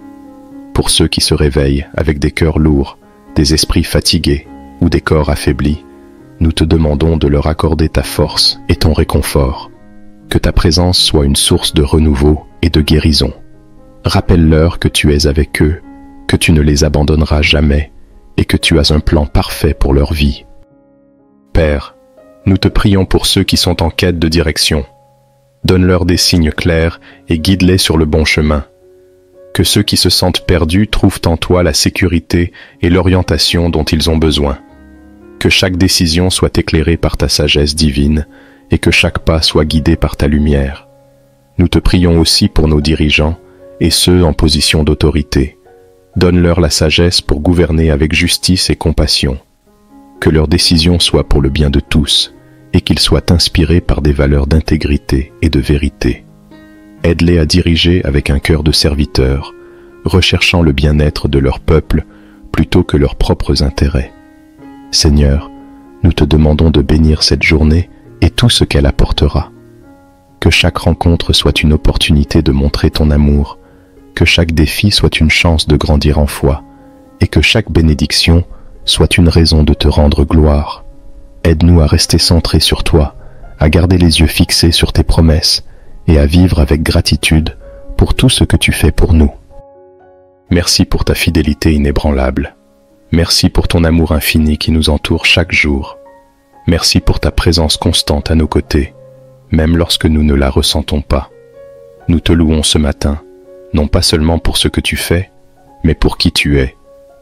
Pour ceux qui se réveillent avec des cœurs lourds, des esprits fatigués ou des corps affaiblis, nous te demandons de leur accorder ta force et ton réconfort. Que ta présence soit une source de renouveau et de guérison. Rappelle-leur que tu es avec eux, que tu ne les abandonneras jamais et que tu as un plan parfait pour leur vie. Père, nous te prions pour ceux qui sont en quête de direction. Donne-leur des signes clairs et guide-les sur le bon chemin. Que ceux qui se sentent perdus trouvent en toi la sécurité et l'orientation dont ils ont besoin. Que chaque décision soit éclairée par ta sagesse divine et que chaque pas soit guidé par ta lumière. Nous te prions aussi pour nos dirigeants et ceux en position d'autorité. Donne-leur la sagesse pour gouverner avec justice et compassion. Que leurs décisions soient pour le bien de tous et qu'ils soient inspirés par des valeurs d'intégrité et de vérité. Aide-les à diriger avec un cœur de serviteur, recherchant le bien-être de leur peuple plutôt que leurs propres intérêts. Seigneur, nous te demandons de bénir cette journée et tout ce qu'elle apportera. Que chaque rencontre soit une opportunité de montrer ton amour, que chaque défi soit une chance de grandir en foi, et que chaque bénédiction soit une raison de te rendre gloire. Aide-nous à rester centrés sur toi, à garder les yeux fixés sur tes promesses, et à vivre avec gratitude pour tout ce que tu fais pour nous. Merci pour ta fidélité inébranlable. Merci pour ton amour infini qui nous entoure chaque jour. Merci pour ta présence constante à nos côtés, même lorsque nous ne la ressentons pas. Nous te louons ce matin, non pas seulement pour ce que tu fais, mais pour qui tu es,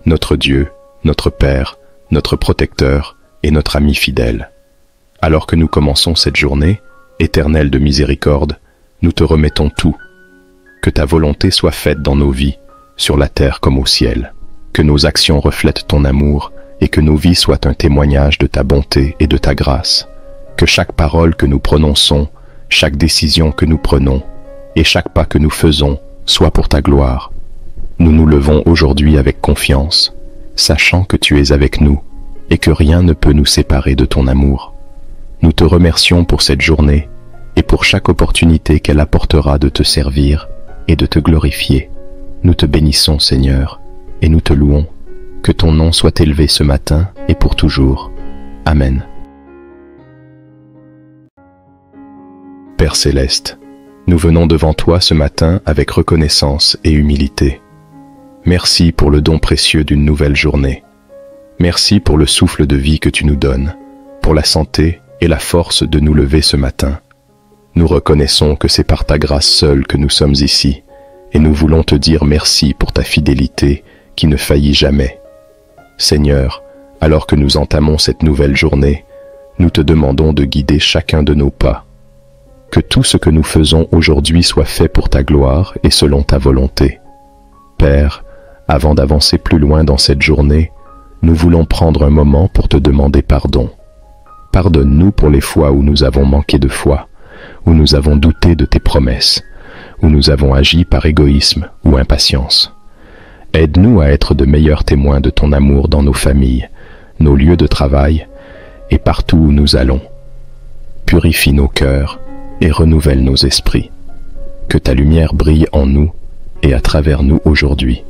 notre Dieu, notre Père, notre protecteur et notre ami fidèle. Alors que nous commençons cette journée, éternelle de miséricorde, nous te remettons tout. Que ta volonté soit faite dans nos vies, sur la terre comme au ciel. Que nos actions reflètent ton amour et que nos vies soient un témoignage de ta bonté et de ta grâce. Que chaque parole que nous prononçons, chaque décision que nous prenons et chaque pas que nous faisons soit pour ta gloire. Nous nous levons aujourd'hui avec confiance, sachant que tu es avec nous et que rien ne peut nous séparer de ton amour. Nous te remercions pour cette journée et pour chaque opportunité qu'elle apportera de te servir et de te glorifier. Nous te bénissons, Seigneur, et nous te louons. Que ton nom soit élevé ce matin et pour toujours. Amen. Père céleste, nous venons devant toi ce matin avec reconnaissance et humilité. Merci pour le don précieux d'une nouvelle journée. Merci pour le souffle de vie que tu nous donnes, pour la santé et la force de nous lever ce matin. Nous reconnaissons que c'est par ta grâce seule que nous sommes ici, et nous voulons te dire merci pour ta fidélité qui ne faillit jamais. Seigneur, alors que nous entamons cette nouvelle journée, nous te demandons de guider chacun de nos pas. Que tout ce que nous faisons aujourd'hui soit fait pour ta gloire et selon ta volonté. Père, avant d'avancer plus loin dans cette journée, nous voulons prendre un moment pour te demander pardon. Pardonne-nous pour les fois où nous avons manqué de foi, où nous avons douté de tes promesses, où nous avons agi par égoïsme ou impatience. Aide-nous à être de meilleurs témoins de ton amour dans nos familles, nos lieux de travail et partout où nous allons. Purifie nos cœurs et renouvelle nos esprits. Que ta lumière brille en nous et à travers nous aujourd'hui.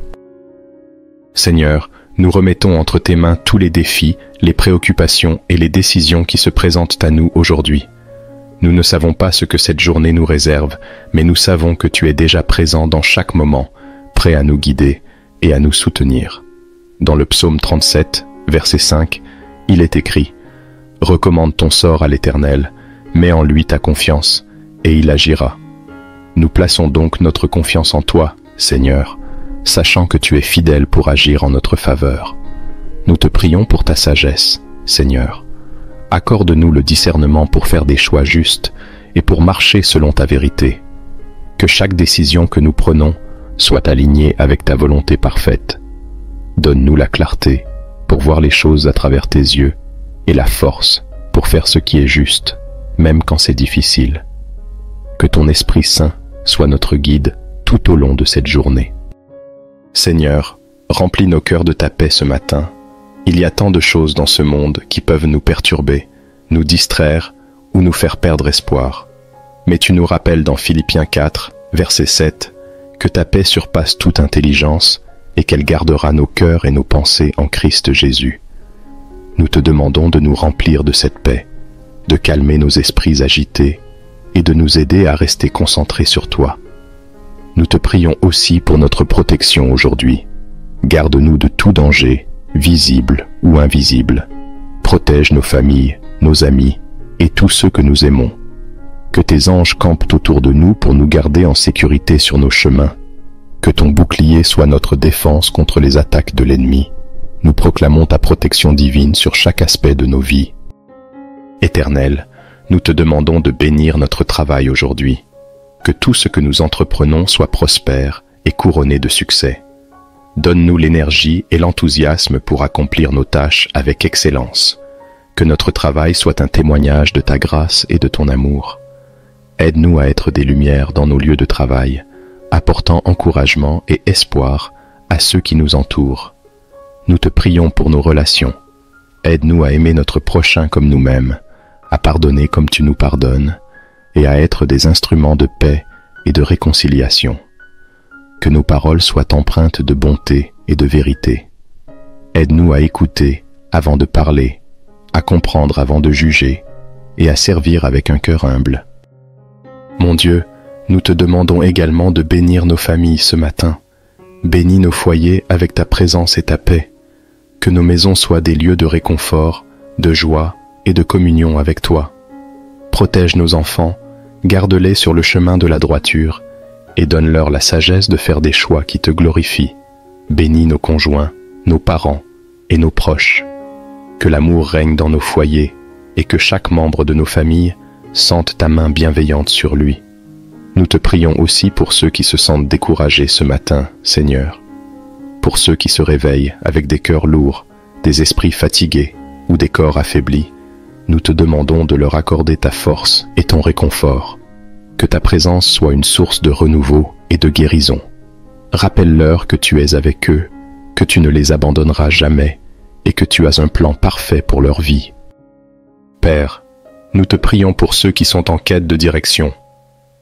Seigneur, nous remettons entre tes mains tous les défis, les préoccupations et les décisions qui se présentent à nous aujourd'hui. Nous ne savons pas ce que cette journée nous réserve, mais nous savons que tu es déjà présent dans chaque moment, prêt à nous guider et à nous soutenir. Dans le psaume 37, verset 5, il est écrit « Recommande ton sort à l'Éternel, mets en lui ta confiance, et il agira. » Nous plaçons donc notre confiance en toi, Seigneur, sachant que tu es fidèle pour agir en notre faveur. Nous te prions pour ta sagesse, Seigneur. Accorde-nous le discernement pour faire des choix justes et pour marcher selon ta vérité. Que chaque décision que nous prenons soit alignée avec ta volonté parfaite. Donne-nous la clarté pour voir les choses à travers tes yeux et la force pour faire ce qui est juste, même quand c'est difficile. Que ton Esprit Saint soit notre guide tout au long de cette journée. Seigneur, remplis nos cœurs de ta paix ce matin. Il y a tant de choses dans ce monde qui peuvent nous perturber, nous distraire ou nous faire perdre espoir. Mais tu nous rappelles dans Philippiens 4, verset 7, que ta paix surpasse toute intelligence et qu'elle gardera nos cœurs et nos pensées en Christ Jésus. Nous te demandons de nous remplir de cette paix, de calmer nos esprits agités et de nous aider à rester concentrés sur toi. Nous te prions aussi pour notre protection aujourd'hui. Garde-nous de tout danger, visible ou invisible. Protège nos familles, nos amis et tous ceux que nous aimons. Que tes anges campent autour de nous pour nous garder en sécurité sur nos chemins. Que ton bouclier soit notre défense contre les attaques de l'ennemi. nous proclamons ta protection divine sur chaque aspect de nos vies. Éternel, nous te demandons de bénir notre travail aujourd'hui, que tout ce que nous entreprenons soit prospère et couronné de succès. Donne-nous l'énergie et l'enthousiasme pour accomplir nos tâches avec excellence. Que notre travail soit un témoignage de ta grâce et de ton amour. Aide-nous à être des lumières dans nos lieux de travail, apportant encouragement et espoir à ceux qui nous entourent. Nous te prions pour nos relations. Aide-nous à aimer notre prochain comme nous-mêmes, à pardonner comme tu nous pardonnes, et à être des instruments de paix et de réconciliation. Que nos paroles soient empreintes de bonté et de vérité. Aide-nous à écouter avant de parler, à comprendre avant de juger, et à servir avec un cœur humble. Mon Dieu, nous te demandons également de bénir nos familles ce matin. Bénis nos foyers avec ta présence et ta paix. Que nos maisons soient des lieux de réconfort, de joie et de communion avec toi. Protège nos enfants, garde-les sur le chemin de la droiture, et donne-leur la sagesse de faire des choix qui te glorifient. Bénis nos conjoints, nos parents et nos proches. Que l'amour règne dans nos foyers et que chaque membre de nos familles sente ta main bienveillante sur lui. Nous te prions aussi pour ceux qui se sentent découragés ce matin, Seigneur. Pour ceux qui se réveillent avec des cœurs lourds, des esprits fatigués ou des corps affaiblis, nous te demandons de leur accorder ta force et ton réconfort. Que ta présence soit une source de renouveau et de guérison. Rappelle-leur que tu es avec eux, que tu ne les abandonneras jamais et que tu as un plan parfait pour leur vie. Père, nous te prions pour ceux qui sont en quête de direction.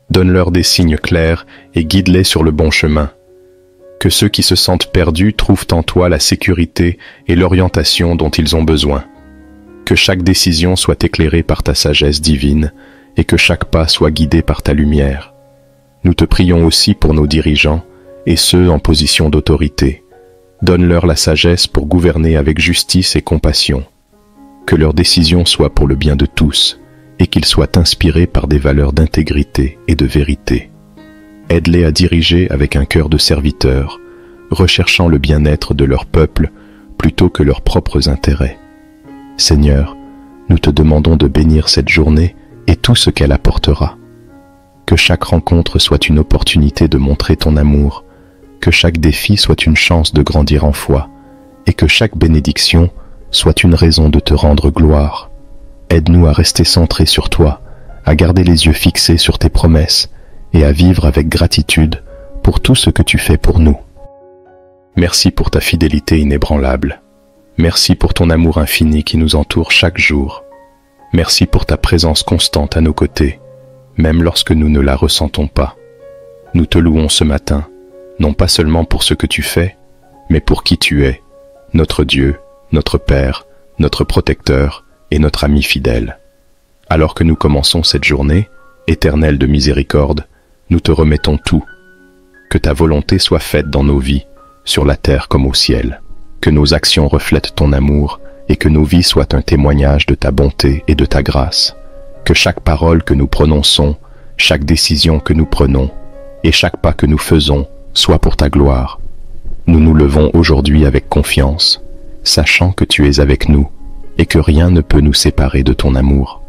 Donne-leur des signes clairs et guide-les sur le bon chemin. Que ceux qui se sentent perdus trouvent en toi la sécurité et l'orientation dont ils ont besoin. Que chaque décision soit éclairée par ta sagesse divine et que chaque pas soit guidé par ta lumière. Nous te prions aussi pour nos dirigeants et ceux en position d'autorité. Donne-leur la sagesse pour gouverner avec justice et compassion. Que leurs décisions soient pour le bien de tous et qu'ils soient inspirés par des valeurs d'intégrité et de vérité. Aide-les à diriger avec un cœur de serviteur, recherchant le bien-être de leur peuple plutôt que leurs propres intérêts. Seigneur, nous te demandons de bénir cette journée et tout ce qu'elle apportera. Que chaque rencontre soit une opportunité de montrer ton amour, que chaque défi soit une chance de grandir en foi, et que chaque bénédiction soit une raison de te rendre gloire. Aide-nous à rester centrés sur toi, à garder les yeux fixés sur tes promesses, et à vivre avec gratitude pour tout ce que tu fais pour nous. Merci pour ta fidélité inébranlable. Merci pour ton amour infini qui nous entoure chaque jour. Merci pour ta présence constante à nos côtés, même lorsque nous ne la ressentons pas. Nous te louons ce matin, non pas seulement pour ce que tu fais, mais pour qui tu es, notre Dieu, notre Père, notre protecteur et notre ami fidèle. Alors que nous commençons cette journée, éternelle de miséricorde, nous te remettons tout. Que ta volonté soit faite dans nos vies, sur la terre comme au ciel. Que nos actions reflètent ton amour et que nos vies soient un témoignage de ta bonté et de ta grâce. Que chaque parole que nous prononçons, chaque décision que nous prenons et chaque pas que nous faisons soit pour ta gloire. Nous nous levons aujourd'hui avec confiance, sachant que tu es avec nous et que rien ne peut nous séparer de ton amour.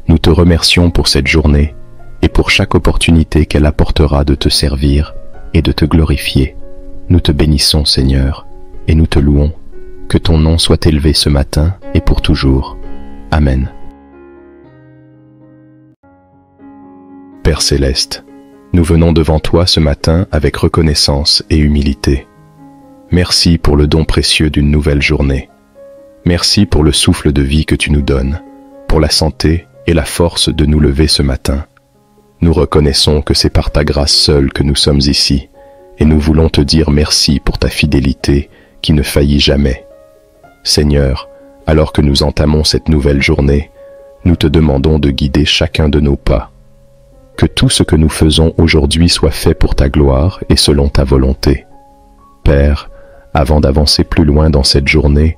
Nous te remercions pour cette journée et pour chaque opportunité qu'elle apportera de te servir et de te glorifier. Nous te bénissons, Seigneur, et nous te louons. Que ton nom soit élevé ce matin et pour toujours. Amen. Père céleste, nous venons devant toi ce matin avec reconnaissance et humilité. Merci pour le don précieux d'une nouvelle journée. Merci pour le souffle de vie que tu nous donnes, pour la santé et la force de nous lever ce matin. Nous reconnaissons que c'est par ta grâce seule que nous sommes ici, et nous voulons te dire merci pour ta fidélité qui ne faillit jamais. Seigneur, alors que nous entamons cette nouvelle journée, nous te demandons de guider chacun de nos pas. Que tout ce que nous faisons aujourd'hui soit fait pour ta gloire et selon ta volonté. Père, avant d'avancer plus loin dans cette journée,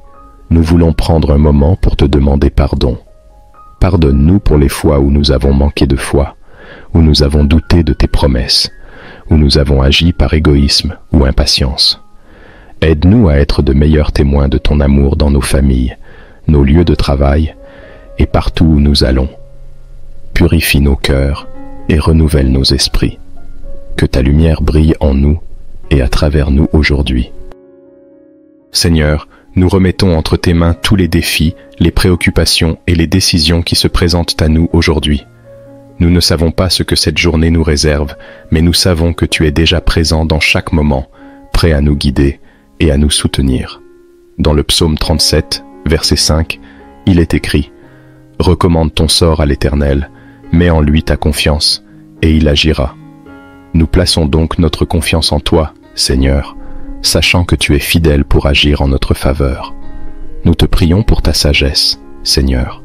nous voulons prendre un moment pour te demander pardon. Pardonne-nous pour les fois où nous avons manqué de foi, où nous avons douté de tes promesses, où nous avons agi par égoïsme ou impatience. Aide-nous à être de meilleurs témoins de ton amour dans nos familles, nos lieux de travail et partout où nous allons. Purifie nos cœurs et renouvelle nos esprits. Que ta lumière brille en nous et à travers nous aujourd'hui. Seigneur, nous remettons entre tes mains tous les défis, les préoccupations et les décisions qui se présentent à nous aujourd'hui. Nous ne savons pas ce que cette journée nous réserve, mais nous savons que tu es déjà présent dans chaque moment, prêt à nous guider et à nous soutenir. Dans le psaume 37, verset 5, il est écrit « Recommande ton sort à l'Éternel, mets en lui ta confiance, et il agira. » Nous plaçons donc notre confiance en toi, Seigneur, sachant que tu es fidèle pour agir en notre faveur. Nous te prions pour ta sagesse, Seigneur.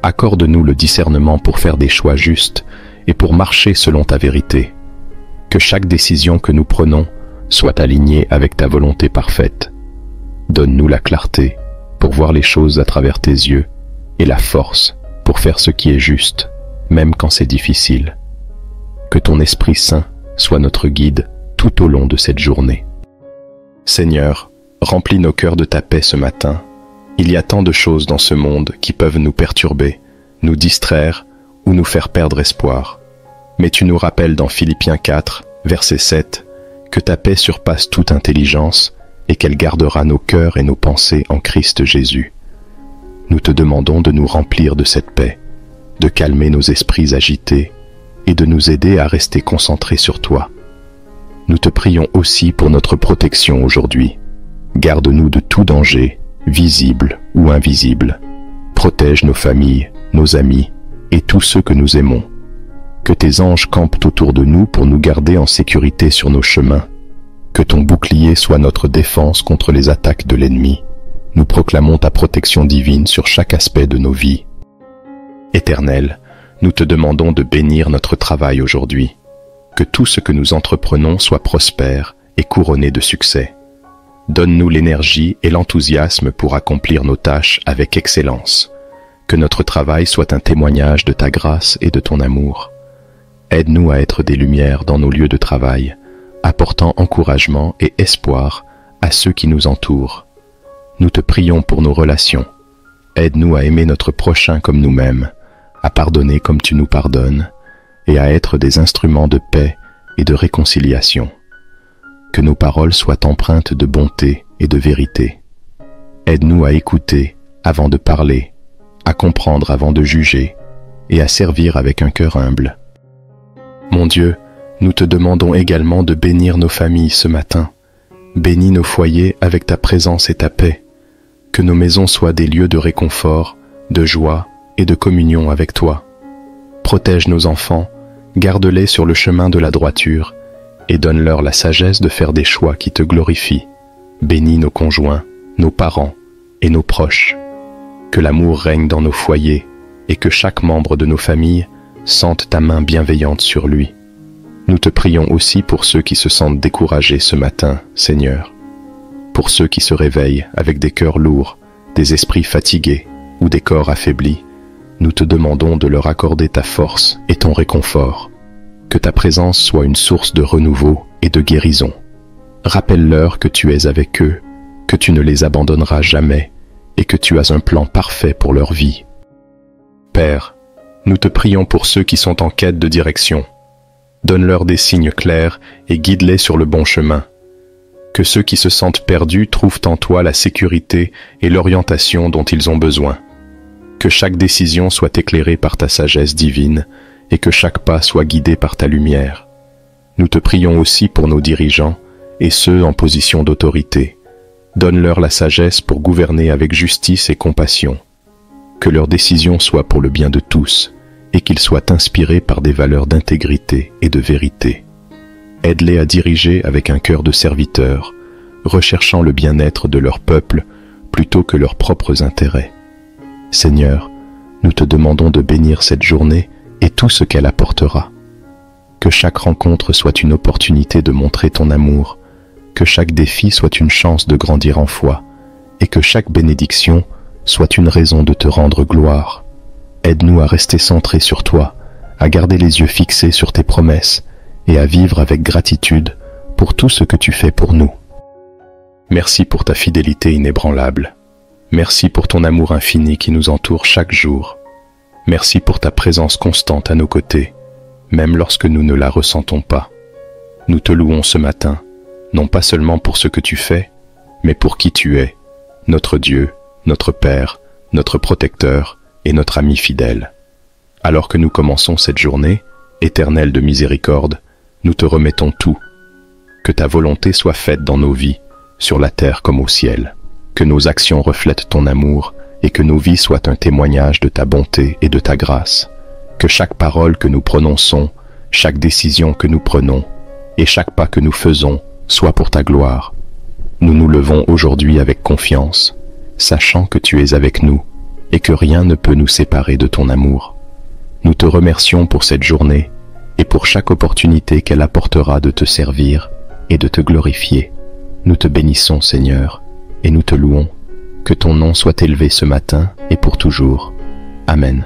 Accorde-nous le discernement pour faire des choix justes et pour marcher selon ta vérité. Que chaque décision que nous prenons soit alignée avec ta volonté parfaite. Donne-nous la clarté pour voir les choses à travers tes yeux et la force pour faire ce qui est juste, même quand c'est difficile. Que ton Esprit Saint soit notre guide tout au long de cette journée. Seigneur, remplis nos cœurs de ta paix ce matin. Il y a tant de choses dans ce monde qui peuvent nous perturber, nous distraire ou nous faire perdre espoir. Mais tu nous rappelles dans Philippiens 4, verset 7, que ta paix surpasse toute intelligence et qu'elle gardera nos cœurs et nos pensées en Christ Jésus. Nous te demandons de nous remplir de cette paix, de calmer nos esprits agités et de nous aider à rester concentrés sur toi. Nous te prions aussi pour notre protection aujourd'hui. Garde-nous de tout danger, visible ou invisible. Protège nos familles, nos amis et tous ceux que nous aimons. Que tes anges campent autour de nous pour nous garder en sécurité sur nos chemins. Que ton bouclier soit notre défense contre les attaques de l'ennemi. Nous proclamons ta protection divine sur chaque aspect de nos vies. Éternel, nous te demandons de bénir notre travail aujourd'hui. Que tout ce que nous entreprenons soit prospère et couronné de succès. Donne-nous l'énergie et l'enthousiasme pour accomplir nos tâches avec excellence. Que notre travail soit un témoignage de ta grâce et de ton amour. Aide-nous à être des lumières dans nos lieux de travail, apportant encouragement et espoir à ceux qui nous entourent. Nous te prions pour nos relations. Aide-nous à aimer notre prochain comme nous-mêmes, à pardonner comme tu nous pardonnes, et à être des instruments de paix et de réconciliation. Que nos paroles soient empreintes de bonté et de vérité. Aide-nous à écouter avant de parler, à comprendre avant de juger, et à servir avec un cœur humble. Mon Dieu, nous te demandons également de bénir nos familles ce matin. Bénis nos foyers avec ta présence et ta paix. Que nos maisons soient des lieux de réconfort, de joie et de communion avec toi. Protège nos enfants, garde-les sur le chemin de la droiture et donne-leur la sagesse de faire des choix qui te glorifient. Bénis nos conjoints, nos parents et nos proches. Que l'amour règne dans nos foyers et que chaque membre de nos familles sente ta main bienveillante sur lui. Nous te prions aussi pour ceux qui se sentent découragés ce matin, Seigneur. Pour ceux qui se réveillent avec des cœurs lourds, des esprits fatigués ou des corps affaiblis, nous te demandons de leur accorder ta force et ton réconfort. Que ta présence soit une source de renouveau et de guérison. Rappelle-leur que tu es avec eux, que tu ne les abandonneras jamais et que tu as un plan parfait pour leur vie. Père, nous te prions pour ceux qui sont en quête de direction. Donne-leur des signes clairs et guide-les sur le bon chemin. Que ceux qui se sentent perdus trouvent en toi la sécurité et l'orientation dont ils ont besoin. Que chaque décision soit éclairée par ta sagesse divine et que chaque pas soit guidé par ta lumière. Nous te prions aussi pour nos dirigeants et ceux en position d'autorité. Donne-leur la sagesse pour gouverner avec justice et compassion. Que leurs décisions soient pour le bien de tous et qu'ils soient inspirés par des valeurs d'intégrité et de vérité. Aide-les à diriger avec un cœur de serviteur, recherchant le bien-être de leur peuple plutôt que leurs propres intérêts. Seigneur, nous te demandons de bénir cette journée et tout ce qu'elle apportera. Que chaque rencontre soit une opportunité de montrer ton amour, que chaque défi soit une chance de grandir en foi, et que chaque bénédiction soit une raison de te rendre gloire. Aide-nous à rester centrés sur toi, à garder les yeux fixés sur tes promesses et à vivre avec gratitude pour tout ce que tu fais pour nous. Merci pour ta fidélité inébranlable. Merci pour ton amour infini qui nous entoure chaque jour. Merci pour ta présence constante à nos côtés, même lorsque nous ne la ressentons pas. Nous te louons ce matin, non pas seulement pour ce que tu fais, mais pour qui tu es, notre Dieu, notre Père, notre protecteur et notre ami fidèle. Alors que nous commençons cette journée, éternelle de miséricorde, nous te remettons tout. Que ta volonté soit faite dans nos vies, sur la terre comme au ciel. Que nos actions reflètent ton amour et que nos vies soient un témoignage de ta bonté et de ta grâce. Que chaque parole que nous prononçons, chaque décision que nous prenons et chaque pas que nous faisons soit pour ta gloire. Nous nous levons aujourd'hui avec confiance, sachant que tu es avec nous et que rien ne peut nous séparer de ton amour. Nous te remercions pour cette journée et pour chaque opportunité qu'elle apportera de te servir et de te glorifier. Nous te bénissons, Seigneur, et nous te louons. Que ton nom soit élevé ce matin et pour toujours. Amen.